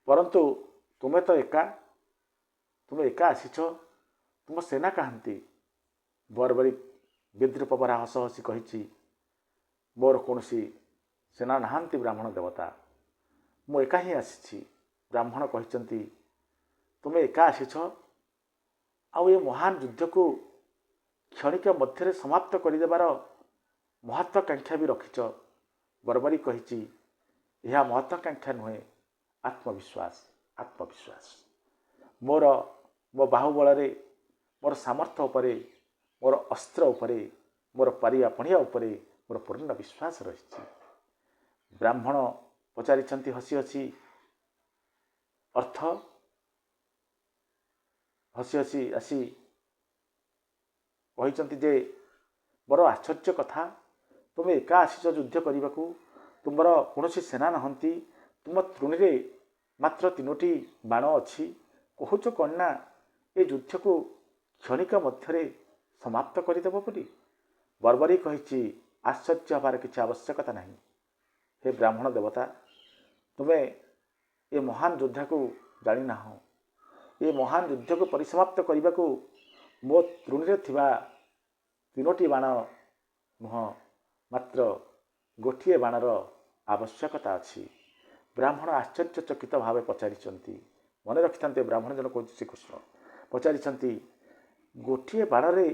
ପରନ୍ତୁ ତୁମେ ଏକା ଆସିଛ, ତୁମ ସେନା କାହାନ୍ତି? ବର୍ବରିକ ବିଦ୍ରୂପ ଭରା ହସ ହସି କହିଛି, ମୋର କୌଣସି ସେନା ନାହାନ୍ତି ବ୍ରାହ୍ମଣ ଦେବତା, ମୁଁ ଏକା ହିଁ ଆସିଛି। ବ୍ରାହ୍ମଣ କହିଛନ୍ତି, ତୁମେ ଏକା ଆସିଛ, ଆଉ ଏ ମହାନ ଯୁଦ୍ଧକୁ କ୍ଷଣିକ ମଧ୍ୟରେ ସମାପ୍ତ କରିଦେବାର ମହତ୍ୱାକାଂକ୍ଷା ବି ରଖିଛ। ବର୍ବରିକ କହିଛି, ଏହା ମହତ୍ୱାକାଂକ୍ଷା ନୁହେଁ, ଆତ୍ମବିଶ୍ୱାସ। ମୋ ବାହୁବଳରେ, ମୋର ସାମର୍ଥ୍ୟ ଉପରେ, ମୋର ଅସ୍ତ୍ର ଉପରେ, ମୋର ପାରିବା ପଣିଆ ଉପରେ ମୋର ପୂର୍ଣ୍ଣ ବିଶ୍ୱାସ ରହିଛି। ବ୍ରାହ୍ମଣ ପଚାରିଛନ୍ତି ହସି ହସି, ଅର୍ଥ? ହସି ହସି ଆସି କହିଛନ୍ତି ଯେ, ବଡ଼ ଆଶ୍ଚର୍ଯ୍ୟ କଥା, ତୁମେ ଏକା ଆସିଛ ଯୁଦ୍ଧ କରିବାକୁ, ତୁମର କୌଣସି ସେନା ନାହାନ୍ତି, ତୁମ ତୃଣୀରେ ମାତ୍ର 3ଟି ବାଣ ଅଛି, କହୁଛ କ'ଣ ନା ଏ ଯୁଦ୍ଧକୁ କ୍ଷଣିକ ମଧ୍ୟରେ ସମାପ୍ତ କରିଦେବ ବୋଲି? ବର୍ବରିକ କହିଛି, ଆଶ୍ଚର୍ଯ୍ୟ ହେବାର କିଛି ଆବଶ୍ୟକତା ନାହିଁ। ହେ ବ୍ରାହ୍ମଣ ଦେବତା, ତୁମେ ଏ ମହାନ ଯୋଦ୍ଧାକୁ ଜାଣିନାହଁ। ଏ ମହାନ ଯୁଦ୍ଧକୁ ପରିସମାପ୍ତ କରିବାକୁ ମୋ ତୃଣୀରେ ଥିବା 3ଟି ବାଣ ନୁହଁ, ମାତ୍ର ଗୋଟିଏ ବାଣର ଆବଶ୍ୟକତା ଅଛି। ବ୍ରାହ୍ମଣ ଆଶ୍ଚର୍ଯ୍ୟଚକିତ ଭାବେ ପଚାରିଛନ୍ତି। ମନେ ରଖିଥାନ୍ତେ, ବ୍ରାହ୍ମଣ ଜଣକ କହୁଛି ଶ୍ରୀକୃଷ୍ଣ ପଚାରିଛନ୍ତି, ଗୋଟିଏ ବାଣରେ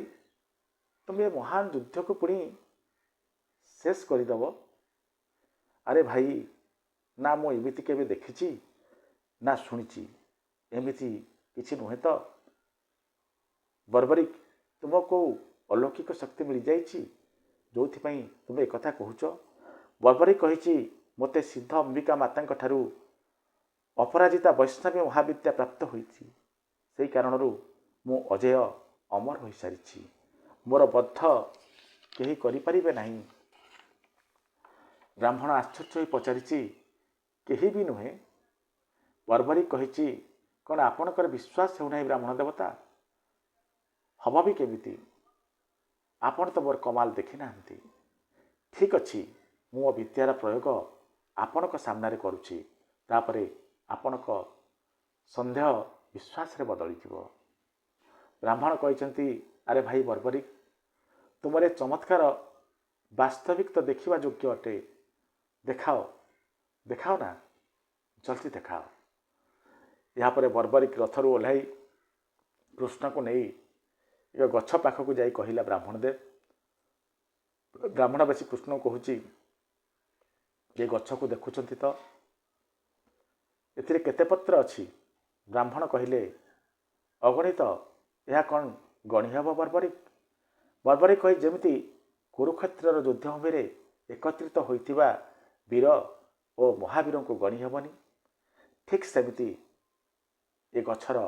ତୁମେ ମହାନ ଯୁଦ୍ଧକୁ ପୁଣି ଶେଷ କରିଦେବ? ଆରେ ଭାଇ, ନା ମୁଁ ଏମିତି କେବେ ଦେଖିଛି ନା ଶୁଣିଛି, ଏମିତି କିଛି ନୁହେଁ ତ? ବର୍ବରିକ, ତୁମକୁ କେଉଁ ଅଲୌକିକ ଶକ୍ତି ମିଳିଯାଇଛି ଯେଉଁଥିପାଇଁ ତୁମେ ଏକଥା କହୁଛ? ବର୍ବରିକ କହିଛି, ମୋତେ ସିଦ୍ଧ ଅମ୍ବିକା ମାତାଙ୍କ ଠାରୁ ଅପରାଜିତା ବୈଷ୍ଣବୀ ମହାବିଦ୍ୟା ପ୍ରାପ୍ତ ହୋଇଛି। ସେହି କାରଣରୁ ମୁଁ ଅଜେୟ ଅମର ହୋଇସାରିଛି। ମୋର ବଦ୍ଧ କେହି କରିପାରିବେ ନାହିଁ। ବ୍ରାହ୍ମଣ ଆଶ୍ଚର୍ଯ୍ୟ ହୋଇ ପଚାରିଛି, କେହି ବି ନୁହେଁ? ବର୍ବରିକ କହିଛି, କ'ଣ ଆପଣଙ୍କର ବିଶ୍ୱାସ ହେଉନାହିଁ ବ୍ରାହ୍ମଣ ଦେବତା? ହବ ବି କେମିତି? ଆପଣ ତ ମୋର କମାଲ ଦେଖିନାହାନ୍ତି। ଠିକ୍ ଅଛି, ମୁଁ ମୋ ବିଦ୍ୟାର ପ୍ରୟୋଗ ଆପଣଙ୍କ ସାମ୍ନାରେ କରୁଛି, ତାପରେ ଆପଣଙ୍କ ସନ୍ଦେହ ବିଶ୍ୱାସରେ ବଦଳିଯିବ। ବ୍ରାହ୍ମଣ କହିଛନ୍ତି, ଆରେ ଭାଇ ବର୍ବରିକ, ତୁମର ଏ ଚମତ୍କାର ବାସ୍ତବିକ ତ ଦେଖିବା ଯୋଗ୍ୟ ଅଟେ। ଦେଖାଅ, ଦେଖାଅ ନା, ଜଲ୍ଦି ଦେଖାଅ। ଏହାପରେ ବର୍ବରିକ ରଥରୁ ଓହ୍ଲାଇ କୃଷ୍ଣକୁ ନେଇ ଏକ ଗଛ ପାଖକୁ ଯାଇ କହିଲା, ବ୍ରାହ୍ମଣ ବେଶୀ କୃଷ୍ଣକୁ କହୁଛି, ଏ ଗଛକୁ ଦେଖୁଛନ୍ତି ତ, ଏଥିରେ କେତେ ପତ୍ର ଅଛି? ବ୍ରାହ୍ମଣ କହିଲେ, ଅଗଣିତ। ଏହା କ'ଣ ଗଣି ହେବ ବର୍ବରିକ? ବର୍ବରିକ କହି, ଯେମିତି କୁରୁକ୍ଷେତ୍ରର ଯୁଦ୍ଧଭୂମିରେ ଏକତ୍ରିତ ହୋଇଥିବା ବୀର ଓ ମହାବୀରଙ୍କୁ ଗଣି ହେବନି, ଠିକ୍ ସେମିତି ଏ ଗଛର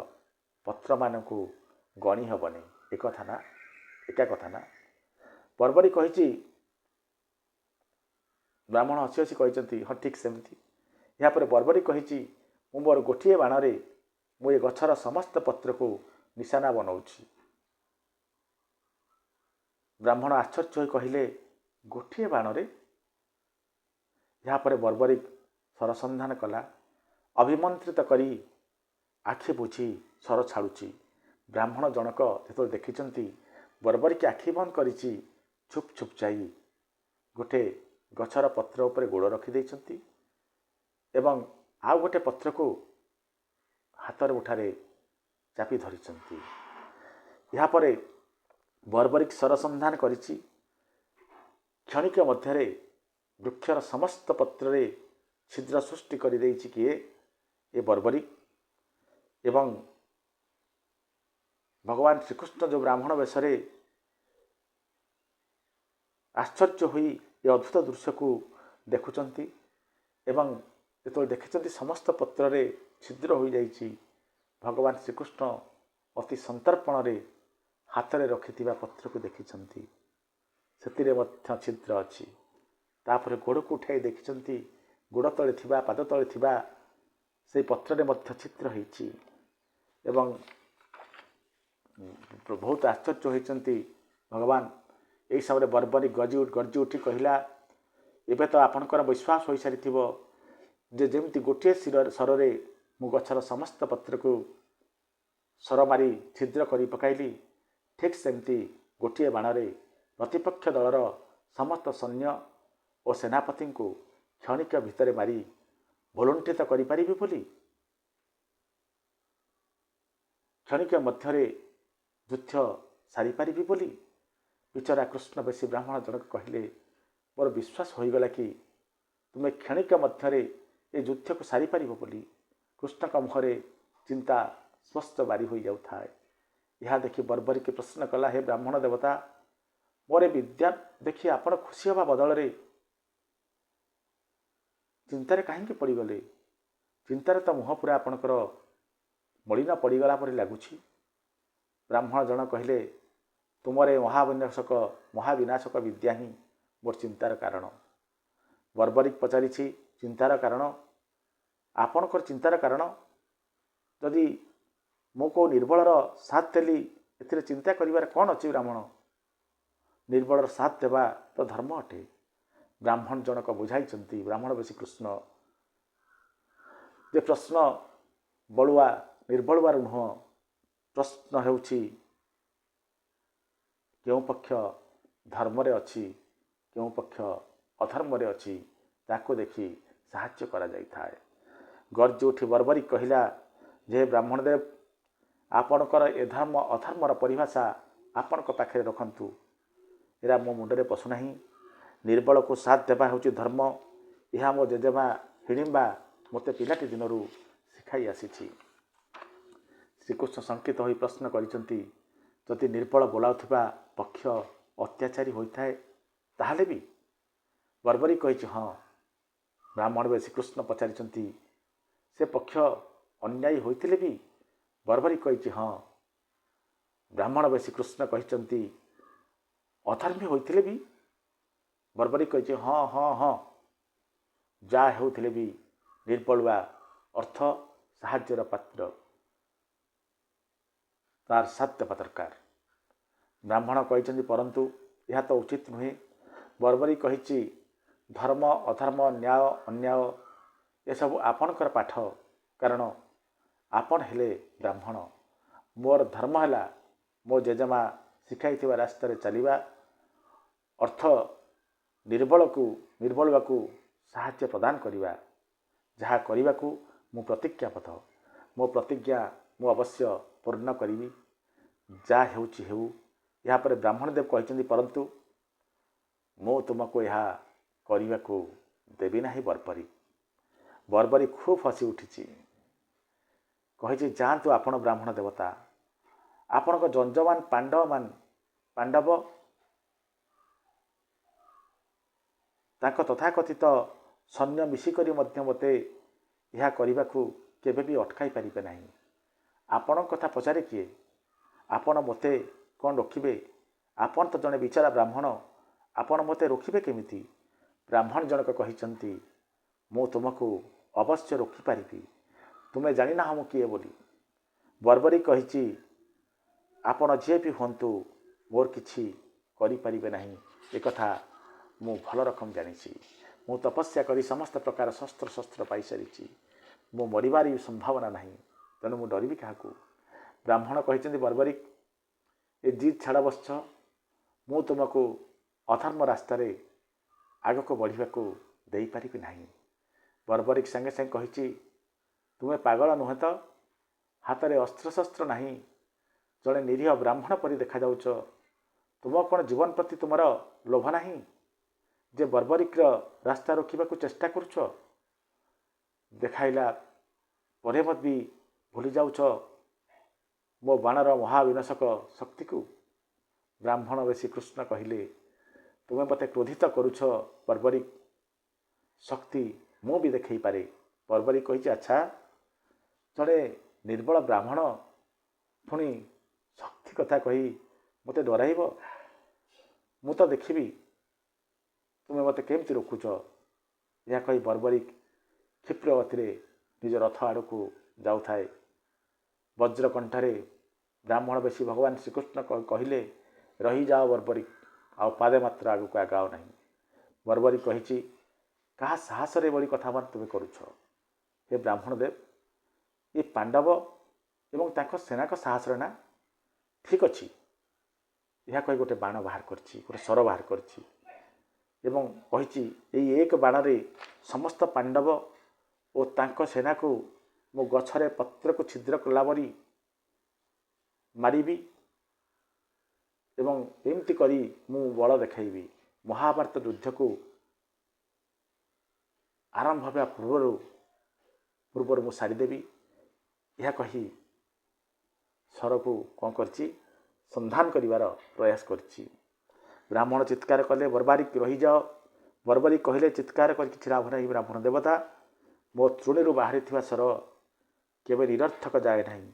ପତ୍ରମାନଙ୍କୁ ଗଣି ହେବନି। ଏକା କଥା ନା? ବର୍ବରିକ କହିଛି। ବ୍ରାହ୍ମଣ ହସି ହସି କହିଛନ୍ତି, ହଁ ଠିକ୍ ସେମିତି। ଏହାପରେ ବର୍ବରିକ କହିଛି, ମୁଁ ମୋର ଗୋଟିଏ ବାଣରେ ମୁଁ ଏ ଗଛର ସମସ୍ତ ପତ୍ରକୁ ନିଶାନା ବନାଉଛି। ବ୍ରାହ୍ମଣ ଆଶ୍ଚର୍ଯ୍ୟ ହୋଇ କହିଲେ, ଗୋଟିଏ ବାଣରେ? ଏହାପରେ ବର୍ବରିକ ସରସନ୍ଧାନ କଲା, ଅଭିମନ୍ତ୍ରିତ କରି ଆଖି ବୁଝି ସ୍ୱର ଛାଡ଼ୁଛି। ବ୍ରାହ୍ମଣ ଜଣକ ଯେତେବେଳେ ଦେଖିଛନ୍ତି ବର୍ବରିକ ଆଖି ବନ୍ଦ କରିଛି, ଛୁପ୍ ଛୁପ୍ ଯାଇ ଗୋଟେ ଗଛର ପତ୍ର ଉପରେ ଗୋଡ଼ ରଖିଦେଇଛନ୍ତି ଏବଂ ଆଉ ଗୋଟେ ପତ୍ରକୁ ହାତର ମୁଠାରେ ଚାପି ଧରିଛନ୍ତି। ଏହାପରେ ବର୍ବରିକ ସରସନ୍ଧାନ କରିଛି। କ୍ଷଣିକ ମଧ୍ୟରେ ବୃକ୍ଷର ସମସ୍ତ ପତ୍ରରେ ଛିଦ୍ର ସୃଷ୍ଟି କରିଦେଇଛି କିଏ? ଏ ବର୍ବରିକ। ଏବଂ ଭଗବାନ ଶ୍ରୀକୃଷ୍ଣ ଯେଉଁ ବ୍ରାହ୍ମଣ ବେଶରେ ଆଶ୍ଚର୍ଯ୍ୟ ହୋଇ ଏ ଅଦ୍ଭୁତ ଦୃଶ୍ୟକୁ ଦେଖୁଛନ୍ତି ଏବଂ ଯେତେବେଳେ ଦେଖିଛନ୍ତି ସମସ୍ତ ପତ୍ରରେ ଛିଦ୍ର ହୋଇଯାଇଛି, ଭଗବାନ ଶ୍ରୀକୃଷ୍ଣ ଅତି ସନ୍ତର୍ପଣରେ ହାତରେ ରଖିଥିବା ପତ୍ରକୁ ଦେଖିଛନ୍ତି, ସେଥିରେ ମଧ୍ୟ ଛିଦ୍ର ଅଛି। ତାପରେ ଗୋଡ଼କୁ ଉଠାଇ ଦେଖିଛନ୍ତି, ଗୋଡ଼ ତଳେ ଥିବା, ପାଦ ତଳେ ଥିବା ସେହି ପତ୍ରରେ ମଧ୍ୟ ଛିଦ୍ର ହୋଇଛି ଏବଂ ବହୁତ ଆଶ୍ଚର୍ଯ୍ୟ ହୋଇଛନ୍ତି ଭଗବାନ। ଏହି ସମୟରେ ବର୍ବରିକ ଗର୍ଜି ଉଠି କହିଲା, ଏବେ ତ ଆପଣଙ୍କର ବିଶ୍ୱାସ ହୋଇସାରିଥିବ ଯେ ଯେମିତି ଗୋଟିଏ ସ୍ୱରରେ ମୁଁ ଗଛର ସମସ୍ତ ପତ୍ରକୁ ସ୍ୱର ମାରି ଛିଦ୍ର କରି ପକାଇଲି, ଠିକ୍ ସେମିତି ଗୋଟିଏ ବାଣରେ ପ୍ରତିପକ୍ଷ ଦଳର ସମସ୍ତ ସୈନ୍ୟ ଓ ସେନାପତିଙ୍କୁ କ୍ଷଣିକ ଭିତରେ ମାରି ଭୁଲୁଣ୍ଠିତ କରିପାରିବି ବୋଲି, କ୍ଷଣିକ ମଧ୍ୟରେ ଯୁଦ୍ଧ ସାରିପାରିବି ବୋଲି ବିଚରା କୃଷ୍ଣବେଶୀ ବ୍ରାହ୍ମଣ ଜଣକ କହିଲେ, ମୋର ବିଶ୍ୱାସ ହୋଇଗଲା କି ତୁମେ କ୍ଷଣିକ ମଧ୍ୟରେ ଏ ଯୁଦ୍ଧକୁ ସାରିପାରିବ ବୋଲି। କୃଷ୍ଣଙ୍କ ମୁହଁରେ ଚିନ୍ତା ସ୍ପଷ୍ଟ ବାରି ହୋଇଯାଉଥାଏ। ଏହା ଦେଖି ବର୍ବରିକ ପ୍ରଶ୍ନ କଲା, ହେ ବ୍ରାହ୍ମଣ ଦେବତା, ମୋର ବିଦ୍ୟା ଦେଖି ଆପଣ ଖୁସି ହେବା ବଦଳରେ ଚିନ୍ତାରେ କାହିଁକି ପଡ଼ିଗଲେ? ଚିନ୍ତାରେ ତ ମୁହଁ ପୁରା ଆପଣଙ୍କର ମଳିନ ପଡ଼ିଗଲା ପରି ଲାଗୁଛି। ବ୍ରାହ୍ମଣ ଜଣ କହିଲେ, ତୁମର ଏ ମହାବିନାଶକ ବିଦ୍ୟା ହିଁ ମୋର ଚିନ୍ତାର କାରଣ। ବର୍ବରିକ ପଚାରିଛି, ଚିନ୍ତାର କାରଣ? ଆପଣଙ୍କର ଚିନ୍ତାର କାରଣ? ଯଦି ମୁଁ କେଉଁ ନିର୍ବଳର ସାଥ ଦେଲି, ଏଥିରେ ଚିନ୍ତା କରିବାରେ କ'ଣ ଅଛି ବ୍ରାହ୍ମଣ? ନିର୍ବଳର ସାଥ ଦେବା ତ ଧର୍ମ ଅଟେ। ବ୍ରାହ୍ମଣ ଜଣକ ବୁଝାଇଛନ୍ତି। ବ୍ରାହ୍ମଣ ବେଶୀ କୃଷ୍ଣ ଯେ ପ୍ରଶ୍ନ ବଳୁଆ ନିର୍ବଳୁଆରୁ ନୁହଁ, ପ୍ରଶ୍ନ ହେଉଛି କେଉଁ ପକ୍ଷ ଧର୍ମରେ ଅଛି, କେଉଁ ପକ୍ଷ ଅଧର୍ମରେ ଅଛି, ତାକୁ ଦେଖି ସାହାଯ୍ୟ କରାଯାଇଥାଏ। ଗର୍ଜି ଉଠି ବର୍ବରୀ କହିଲା ଯେ ବ୍ରାହ୍ମଣଦେବ, ଆପଣଙ୍କର ଏ ଧର୍ମ ଅଧର୍ମର ପରିଭାଷା ଆପଣଙ୍କ ପାଖରେ ରଖନ୍ତୁ, ଏରା ମୋ ମୁଣ୍ଡରେ ପଶୁନାହିଁ। ନିର୍ବଳକୁ ସାଥ ଦେବା ହେଉଛି ଧର୍ମ, ଏହା ମୋ ଜେଜେମା ହିଡ଼ିମ୍ବା ମୋତେ ପିଲାଟି ଦିନରୁ ଶିଖାଇ ଆସିଛି। ଶ୍ରୀକୃଷ୍ଣ ଶଙ୍କିତ ହୋଇ ପ୍ରଶ୍ନ କରିଛନ୍ତି, ଯଦି ନିର୍ବଳ ବୋଲାଉଥିବା ପକ୍ଷ ଅତ୍ୟାଚାରୀ ହୋଇଥାଏ ତାହେଲେ ବି? ବର୍ବରୀ କହିଛି ହଁ। ବ୍ରାହ୍ମଣ ବେ ଶ୍ରୀକୃଷ୍ଣ ପଚାରିଛନ୍ତି, ସେ ପକ୍ଷ ଅନ୍ୟାୟୀ ହୋଇଥିଲେ ବି? ବର୍ବରୀ କହିଛି ହଁ। ବ୍ରାହ୍ମଣ ବେ ଶ୍ରୀକୃଷ୍ଣ କହିଛନ୍ତି, ଅଧର୍ମୀ ହୋଇଥିଲେ ବି? ବର୍ବରୀ କହିଛି ହଁ ହଁ ହଁ। ଯାହା ହେଉଥିଲେ ବି ନିର୍ବଳୁଆ ଅର୍ଥ ସାହାଯ୍ୟର ପାତ୍ର, ତାର ସାଥ ଦେବା ଦରକାର। ବ୍ରାହ୍ମଣ କହିଛନ୍ତି, ପରନ୍ତୁ ଏହା ତ ଉଚିତ ନୁହେଁ। ବର୍ବରୀ କହିଛି, ଧର୍ମ ଅଧର୍ମ ନ୍ୟାୟ ଅନ୍ୟାୟ ଏସବୁ ଆପଣଙ୍କର ପାଠ, କାରଣ ଆପଣ ହେଲେ ବ୍ରାହ୍ମଣ। ମୋର ଧର୍ମ ହେଲା ମୋ ଜେଜେମା ଶିଖାଇଥିବା ରାସ୍ତାରେ ଚାଲିବା, ଅର୍ଥ ନିର୍ବଳୁଆକୁ ସାହାଯ୍ୟ ପ୍ରଦାନ କରିବା। ଯାହା କରିବାକୁ ମୁଁ ପ୍ରତିଜ୍ଞାବଦ୍ଧ। ମୋ ପ୍ରତିଜ୍ଞା ମୁଁ ଅବଶ୍ୟ ପୂର୍ଣ୍ଣ କରିବି। ଯାହା ହେଉଛି ହେଉ। ଏହାପରେ ବ୍ରାହ୍ମଣଦେବ କହିଛନ୍ତି, ପରନ୍ତୁ ମୁଁ ତୁମକୁ ଏହା କରିବାକୁ ଦେବି ନାହିଁ ବର୍ବରୀ। ବର୍ବରୀ ଖୁବ୍ ହସି ଉଠିଛି। କହିଛି, ଯାଆନ୍ତୁ ଆପଣ ବ୍ରାହ୍ମଣ ଦେବତା, ଆପଣଙ୍କ ଯଜମାନ ପାଣ୍ଡବ ତାଙ୍କ ତଥାକଥିତ ସୈନ୍ୟ ମିଶିକରି ମଧ୍ୟ ମୋତେ ଏହା କରିବାକୁ କେବେ ବି ଅଟକାଇ ପାରିବେ ନାହିଁ। ଆପଣଙ୍କ କଥା ପଚାରେ କିଏ? ଆପଣ ମୋତେ କ'ଣ ରୋକିବେ? ଆପଣ ତ ଜଣେ ବିଚାରା ବ୍ରାହ୍ମଣ, ଆପଣ ମୋତେ ରୋକିବେ କେମିତି? ବ୍ରାହ୍ମଣ ଜଣକ କହିଛନ୍ତି, ମୁଁ ତୁମକୁ ଅବଶ୍ୟ ରୋକିପାରିବି, ତୁମେ ଜାଣିନାହଁ ମୁଁ କିଏ ବୋଲି। ବର୍ବରୀ କହିଛି, ଆପଣ ଯିଏ ବି ହୁଅନ୍ତୁ ମୋର କିଛି କରିପାରିବେ ନାହିଁ, ଏକଥା ମୁଁ ଭଲ ରକମ ଜାଣିଛି। ମୁଁ ତପସ୍ୟା କରି ସମସ୍ତ ପ୍ରକାର ଶସ୍ତ୍ର ପାଇସାରିଛି। ମୁଁ ମରିବାର ସମ୍ଭାବନା ନାହିଁ, ତେଣୁ ମୁଁ ଡରିବି କାହାକୁ? ବ୍ରାହ୍ମଣ କହିଛନ୍ତି, ବର୍ବରୀ ଏ ଜିଦ୍ ଛାଡ଼ ବତ୍ସ, ମୁଁ ତୁମକୁ ଅଧର୍ମ ରାସ୍ତାରେ ଆଗକୁ ବଢ଼ିବାକୁ ଦେଇପାରିବି ନାହିଁ। ବର୍ବରୀ ସାଙ୍ଗେ ସାଙ୍ଗେ କହିଛି, ତୁମେ ପାଗଳ ନୁହେଁ ତ? ହାତରେ ଅସ୍ତ୍ରଶସ୍ତ୍ର ନାହିଁ, ଜଣେ ନିରୀହ ବ୍ରାହ୍ମଣ ପରି ଦେଖାଯାଉଛ। ତୁମ କ'ଣ ଜୀବନ ପ୍ରତି ତୁମର ଲୋଭ ନାହିଁ ଯେ ବର୍ବରୀର ରାସ୍ତା ରୋକିବାକୁ ଚେଷ୍ଟା କରୁଛ? ଦେଖାଇଲା ପରେ ମଧ୍ୟ ବି ଭୁଲି ଯାଉଛ ମୋ ବାଣର ମହାବିନାଶକ ଶକ୍ତିକୁ। ବ୍ରାହ୍ମଣ ବେ ଶ୍ରୀକୃଷ୍ଣ କହିଲେ, ତୁମେ ମୋତେ କ୍ରୋଧିତ କରୁଛ ବର୍ବରୀ, ଶକ୍ତି ମୁଁ ବି ଦେଖାଇପାରେ। ବର୍ବରୀ କହିଛି, ଆଚ୍ଛା, ଜଣେ ନିର୍ବଳ ବ୍ରାହ୍ମଣ ପୁଣି ଶକ୍ତି କଥା କହି ମୋତେ ଡରାଇବ? ମୁଁ ତ ଦେଖିବି ତୁମେ ମୋତେ କେମିତି ରୋକୁଛ। ଏହା କହି ବର୍ବରୀ କ୍ଷିପ୍ର ଗତିରେ ନିଜ ରଥ ଆଡ଼କୁ ଯାଉଥାଏ। ବଜ୍ରକଣ୍ଠରେ ବ୍ରାହ୍ମଣ ବେଶୀ ଭଗବାନ ଶ୍ରୀକୃଷ୍ଣ କହିଲେ, ରହିଯାଅ ବର୍ବରୀ, ଆଉ ପାଦେ ମାତ୍ର ଆଗକୁ ଆଗାଅ ନାହିଁ। ବର୍ବରୀ କହିଛି, କାହା ସାହସରେ ଏଭଳି କଥାବାର୍ତ୍ତା ତୁମେ କରୁଛ? ହେ ବ୍ରାହ୍ମଣ ଦେବ, ଏ ପାଣ୍ଡବ ଏବଂ ତାଙ୍କ ସେନାଙ୍କ ସାହସରେ ନା? ଠିକ୍ ଅଛି। ଏହା କହି ଗୋଟେ ବାଣ ବାହାର କରିଛି, ଗୋଟେ ସର ବାହାର କରିଛି ଏବଂ କହିଛି, ଏଇ ଏକ ବାଣରେ ସମସ୍ତ ପାଣ୍ଡବ ଓ ତାଙ୍କ ସେନାକୁ ମୁଁ ଗଛରେ ପତ୍ରକୁ ଛିଦ୍ର କଲା ପରି ମାରିବି ଏବଂ ଏମିତି କରି ମୁଁ ବଳ ଦେଖାଇବି। ମହାଭାରତ ଯୁଦ୍ଧକୁ ଆରମ୍ଭ ହେବା ପୂର୍ବରୁ ମୁଁ ସାରିଦେବି। ଏହା କହି ସରକୁ କ'ଣ କରିଛି? ସନ୍ଧାନ କରିବାର ପ୍ରୟାସ କରିଛି। ବ୍ରାହ୍ମଣ ଚିତ୍କାର କଲେ, ବର୍ବରୀ ରହିଯାଅ। ବର୍ବରୀ କହିଲେ, ଚିତ୍କାର କରି କିଛି ଲାଭ ନାହିଁ ବ୍ରାହ୍ମଣ ଦେବତା, ମୋ ତୃଣୀରୁ ବାହାରିଥିବା ସର କେବେ ନିରର୍ଥକ ଯାଏ ନାହିଁ।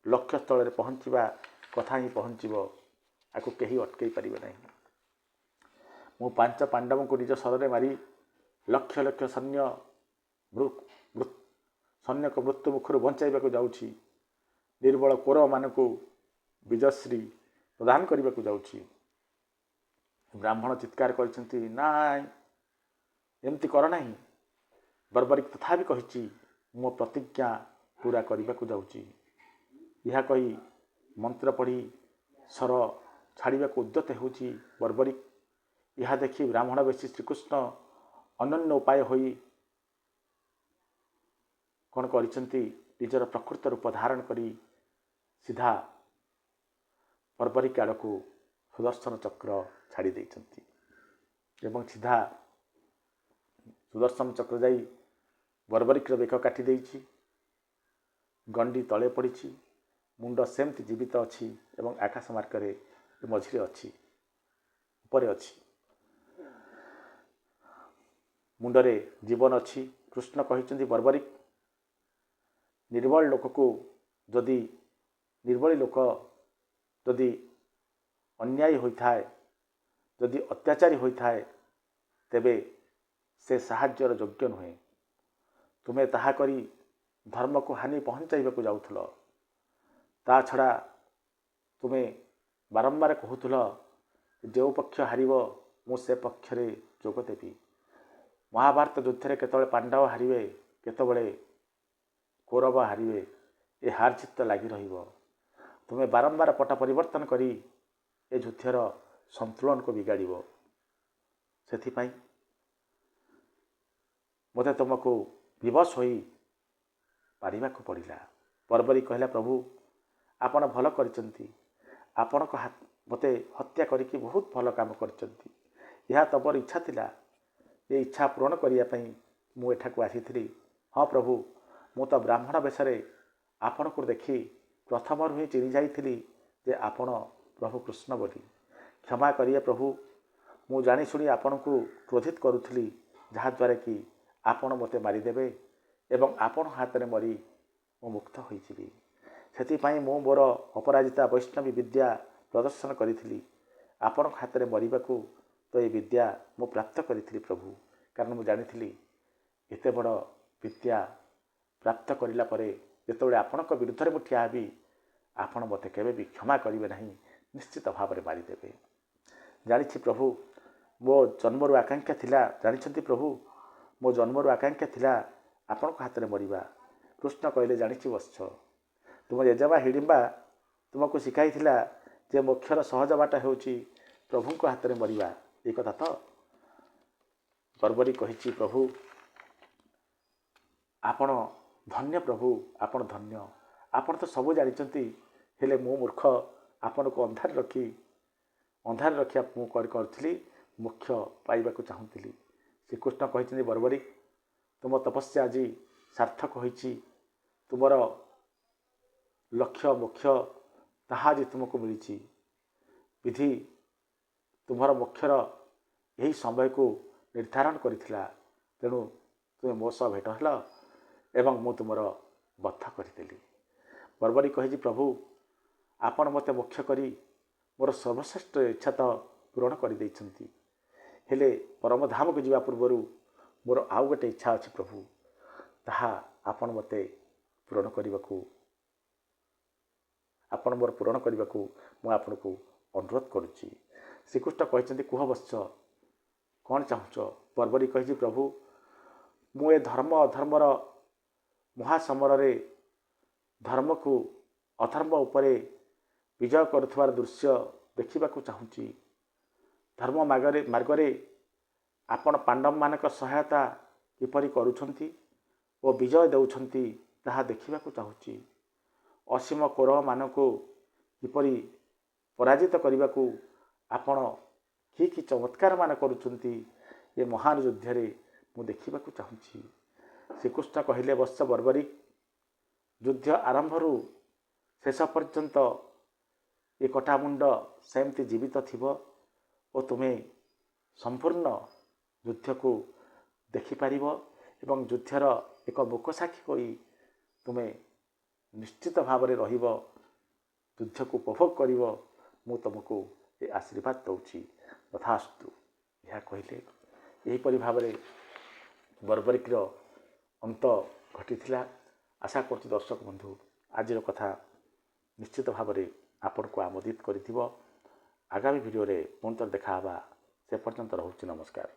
ଲକ୍ଷ୍ୟସ୍ଥଳରେ ପହଞ୍ଚିବା କଥା ହିଁ ପହଞ୍ଚିବ, ଆକୁ କେହି ଅଟକାଇ ପାରିବେ ନାହିଁ। ମୁଁ 5 ପାଣ୍ଡବଙ୍କୁ ନିଜ ସରରେ ମାରି ଲକ୍ଷ ଲକ୍ଷ ସୈନ୍ୟଙ୍କ ମୃତ୍ୟୁ ମୁଖରୁ ବଞ୍ଚାଇବାକୁ ଯାଉଛି। ନିର୍ବଳ କୌରବମାନଙ୍କୁ ବିଜୟଶ୍ରୀ ପ୍ରଦାନ କରିବାକୁ ଯାଉଛି। ବ୍ରାହ୍ମଣ ଚିତ୍କାର କରିଛନ୍ତି, ନାଇଁ, ଏମିତି କର ନାହିଁ। ବର୍ବରୀ ତଥାପି କହିଛି, ମୋ ପ୍ରତିଜ୍ଞା ପୂରା କରିବାକୁ ଯାଉଛି। ଏହା କହି ମନ୍ତ୍ର ପଢ଼ି ଶର ଛାଡ଼ିବାକୁ ଉଦ୍ୟତ ହେଉଛି ବର୍ବରିକ। ଏହା ଦେଖି ବ୍ରାହ୍ମଣ ବେଶୀ ଶ୍ରୀକୃଷ୍ଣ ଅନନ୍ୟ ଉପାୟ ହୋଇ କ'ଣ କରିଛନ୍ତି, ନିଜର ପ୍ରକୃତ ରୂପ ଧାରଣ କରି ସିଧା ବର୍ବରିକ ଆଡ଼କୁ ସୁଦର୍ଶନ ଚକ୍ର ଛାଡ଼ି ଦେଇଛନ୍ତି ଏବଂ ସିଧା ସୁଦର୍ଶନ ଚକ୍ର ଯାଇ ବର୍ବରିକର ବେକ କାଟି ଦେଇଛି। ଗଣ୍ଡି ତଳେ ପଡ଼ିଛି, ମୁଣ୍ଡ ସେମିତି ଜୀବିତ ଅଛି ଏବଂ ଆକାଶ ମାର୍ଗରେ ମଝିରେ ଅଛି, ଉପରେ ଅଛି। ମୁଣ୍ଡରେ ଜୀବନ ଅଛି। କୃଷ୍ଣ କହିଛନ୍ତି, ବର୍ବରିକ ନିର୍ବଳୀ ଲୋକ ଯଦି ଅନ୍ୟାୟୀ ହୋଇଥାଏ, ଯଦି ଅତ୍ୟାଚାରୀ ହୋଇଥାଏ, ତେବେ ସେ ସାହାଯ୍ୟର ଯୋଗ୍ୟ ନୁହେଁ। ତୁମେ ତାହା କରି ଧର୍ମକୁ ହାନି ପହଞ୍ଚାଇବାକୁ ଯାଉଥିଲ। ତା ଛଡ଼ା ତୁମେ ବାରମ୍ବାର କହୁଥିଲ, ଯେଉଁ ପକ୍ଷ ହାରିବ ମୁଁ ସେ ପକ୍ଷରେ ଯୋଗ ଦେବି। ମହାଭାରତ ଯୁଦ୍ଧରେ କେତେବେଳେ ପାଣ୍ଡବ ହାରିବେ, କେତେବେଳେ କୌରବ ହାରିବେ, ଏ ହାର ଜିତ ଲାଗି ରହିବ। ତୁମେ ବାରମ୍ବାର ପଟ ପରିବର୍ତ୍ତନ କରି ଏ ଯୁଦ୍ଧର ସନ୍ତୁଳନକୁ ବିଗାଡ଼ିବ। ସେଥିପାଇଁ ମୋତେ ତୁମକୁ ବିବଶ ହୋଇ ପାରିବାକୁ ପଡ଼ିଲା। ବର୍ବରିକ କହିଲା, ପ୍ରଭୁ ଆପଣ ଭଲ କରିଛନ୍ତି। ଆପଣଙ୍କ ମୋତେ ହତ୍ୟା କରିକି ବହୁତ ଭଲ କାମ କରିଛନ୍ତି। ଏହା ତମର ଇଚ୍ଛା ଥିଲା। ଏ ଇଚ୍ଛା ପୂରଣ କରିବା ପାଇଁ ମୁଁ ଏଠାକୁ ଆସିଥିଲି। ହଁ ପ୍ରଭୁ, ମୁଁ ତ ବ୍ରାହ୍ମଣ ବେଶରେ ଆପଣଙ୍କୁ ଦେଖି ପ୍ରଥମରୁ ହିଁ ଚିହ୍ନି ଯାଇଥିଲି ଯେ ଆପଣ ପ୍ରଭୁ କୃଷ୍ଣ ବୋଲି। କ୍ଷମା କରିବେ ପ୍ରଭୁ, ମୁଁ ଜାଣିଶୁଣି ଆପଣଙ୍କୁ କ୍ରୋଧିତ କରୁଥିଲି, ଯାହାଦ୍ୱାରା କି ଆପଣ ମୋତେ ମାରିଦେବେ ଏବଂ ଆପଣଙ୍କ ହାତରେ ମରି ମୁଁ ମୁକ୍ତ ହୋଇଯିବି। ସେଥିପାଇଁ ମୁଁ ମୋର ଅପରାଜିତା ବୈଷ୍ଣବୀ ବିଦ୍ୟା ପ୍ରଦର୍ଶନ କରିଥିଲି। ଆପଣଙ୍କ ହାତରେ ମରିବାକୁ ତ ଏ ବିଦ୍ୟା ମୁଁ ପ୍ରାପ୍ତ କରିଥିଲି ପ୍ରଭୁ। କାରଣ ମୁଁ ଜାଣିଥିଲି ଏତେ ବଡ଼ ବିଦ୍ୟା ପ୍ରାପ୍ତ କରିଲା ପରେ ଯେତେବେଳେ ଆପଣଙ୍କ ବିରୁଦ୍ଧରେ ମୁଁ ଠିଆ ହେବି, ଆପଣ ମୋତେ କେବେ ବି କ୍ଷମା କରିବେ ନାହିଁ, ନିଶ୍ଚିତ ଭାବରେ ମାରିଦେବେ। ଜାଣିଛି ପ୍ରଭୁ, ମୋ ଜନ୍ମରୁ ଆକାଂକ୍ଷା ଥିଲା, ଜାଣିଛନ୍ତି ପ୍ରଭୁ, ମୋ ଜନ୍ମରୁ ଆକାଂକ୍ଷା ଥିଲା ଆପଣଙ୍କ ହାତରେ ମରିବା। କୃଷ୍ଣ କହିଲେ, ଜାଣିଛି ବତ୍ସ, ତୁମ ଜେଜେମା ହିଡ଼ିମ୍ବା ତୁମକୁ ଶିଖାଇଥିଲା ଯେ ମୋକ୍ଷର ସହଜ ବାଟ ହେଉଛି ପ୍ରଭୁଙ୍କ ହାତରେ ମରିବା। ଏ କଥା ତ? ବର୍ବରିକ କହିଛି, ପ୍ରଭୁ ଆପଣ ଧନ୍ୟ, ପ୍ରଭୁ ଆପଣ ଧନ୍ୟ। ଆପଣ ତ ସବୁ ଜାଣିଛନ୍ତି, ହେଲେ ମୁଁ ମୂର୍ଖ ଆପଣଙ୍କୁ ଅନ୍ଧାରେ ରଖି ମୁଁ କରିଥିଲି, ମୋକ୍ଷ ପାଇବାକୁ ଚାହୁଁଥିଲି। ଶ୍ରୀକୃଷ୍ଣ କହିଛନ୍ତି, ବର୍ବରିକ ତୁମ ତପସ୍ୟା ଆଜି ସାର୍ଥକ ହୋଇଛି। ତୁମର ଲକ୍ଷ୍ୟ ମୋକ୍ଷ ତାହା ଆଜି ତୁମକୁ ମିଳିଛି। ବିଧି ତୁମର ମୋକ୍ଷର ଏହି ସମୟକୁ ନିର୍ଦ୍ଧାରଣ କରିଥିଲା। ତେଣୁ ତୁମେ ମୋ ସହ ଭେଟ ହେଲ ଏବଂ ମୁଁ ତୁମର ବଧ କରିଦେଲି। ବର୍ବରିକ କହିଛି, ପ୍ରଭୁ ଆପଣ ମୋତେ ମୋକ୍ଷ କରି ମୋର ସର୍ବଶ୍ରେଷ୍ଠ ଇଚ୍ଛା ତ ପୂରଣ କରିଦେଇଛନ୍ତି। ହେଲେ ପରମଧାମକୁ ଯିବା ପୂର୍ବରୁ ମୋର ଆଉ ଗୋଟେ ଇଚ୍ଛା ଅଛି ପ୍ରଭୁ, ତାହା ଆପଣ ମୋର ପୂରଣ କରିବାକୁ ମୁଁ ଆପଣଙ୍କୁ ଅନୁରୋଧ କରୁଛି। ଶ୍ରୀକୃଷ୍ଣ କହିଛନ୍ତି, କୁହ ବତ୍ସ, କ'ଣ ଚାହୁଁଛ? ବର୍ବରିକ କହିଛି, ପ୍ରଭୁ ମୁଁ ଏ ଧର୍ମ ଅଧର୍ମର ମହାସମରରେ ଧର୍ମକୁ ଅଧର୍ମ ଉପରେ ବିଜୟ କରୁଥିବାର ଦୃଶ୍ୟ ଦେଖିବାକୁ ଚାହୁଁଛି। ଧର୍ମ ମାର୍ଗରେ ଆପଣ ପାଣ୍ଡବମାନଙ୍କ ସହାୟତା କିପରି କରୁଛନ୍ତି ଓ ବିଜୟ ଦେଉଛନ୍ତି ତାହା ଦେଖିବାକୁ ଚାହୁଁଛି। ଅସୀମ କୌରବମାନଙ୍କୁ କିପରି ପରାଜିତ କରିବାକୁ ଆପଣ କି ଚମତ୍କାର ମାନ କରୁଛନ୍ତି, ଏ ମହାନ ଯୁଦ୍ଧରେ ମୁଁ ଦେଖିବାକୁ ଚାହୁଁଛି। ଶ୍ରୀକୃଷ୍ଣ କହିଲେ, ବତ୍ସ ବର୍ବରିକ, ଯୁଦ୍ଧ ଆରମ୍ଭରୁ ଶେଷ ପର୍ଯ୍ୟନ୍ତ ଏ କଟାମୁଣ୍ଡ ସେମିତି ଜୀବିତ ଥିବ ଓ ତୁମେ ସମ୍ପୂର୍ଣ୍ଣ ଯୁଦ୍ଧକୁ ଦେଖିପାରିବ ଏବଂ ଯୁଦ୍ଧର ଏକ ମୂକସାକ୍ଷୀ ହୋଇ ତୁମେ ନିଶ୍ଚିତ ଭାବରେ ରହିବ, ଯୁଦ୍ଧକୁ ଉପଭୋଗ କରିବ। ମୁଁ ତୁମକୁ ଏ ଆଶୀର୍ବାଦ ଦେଉଛି, ତଥାସ୍ତୁ। ଏହା କହିଲେ ଏହିପରି ଭାବରେ ବର୍ବରିକର ଅନ୍ତ ଘଟିଥିଲା। ଆଶା କରୁଛି ଦର୍ଶକ ବନ୍ଧୁ ଆଜିର କଥା ନିଶ୍ଚିତ ଭାବରେ ଆପଣଙ୍କୁ ଆମୋଦିତ କରିଥିବ। ଆଗାମୀ ଭିଡ଼ିଓରେ ପୁଣି ଥରେ ଦେଖା ହେବା। ସେ ପର୍ଯ୍ୟନ୍ତ ରହୁଛି, ନମସ୍କାର।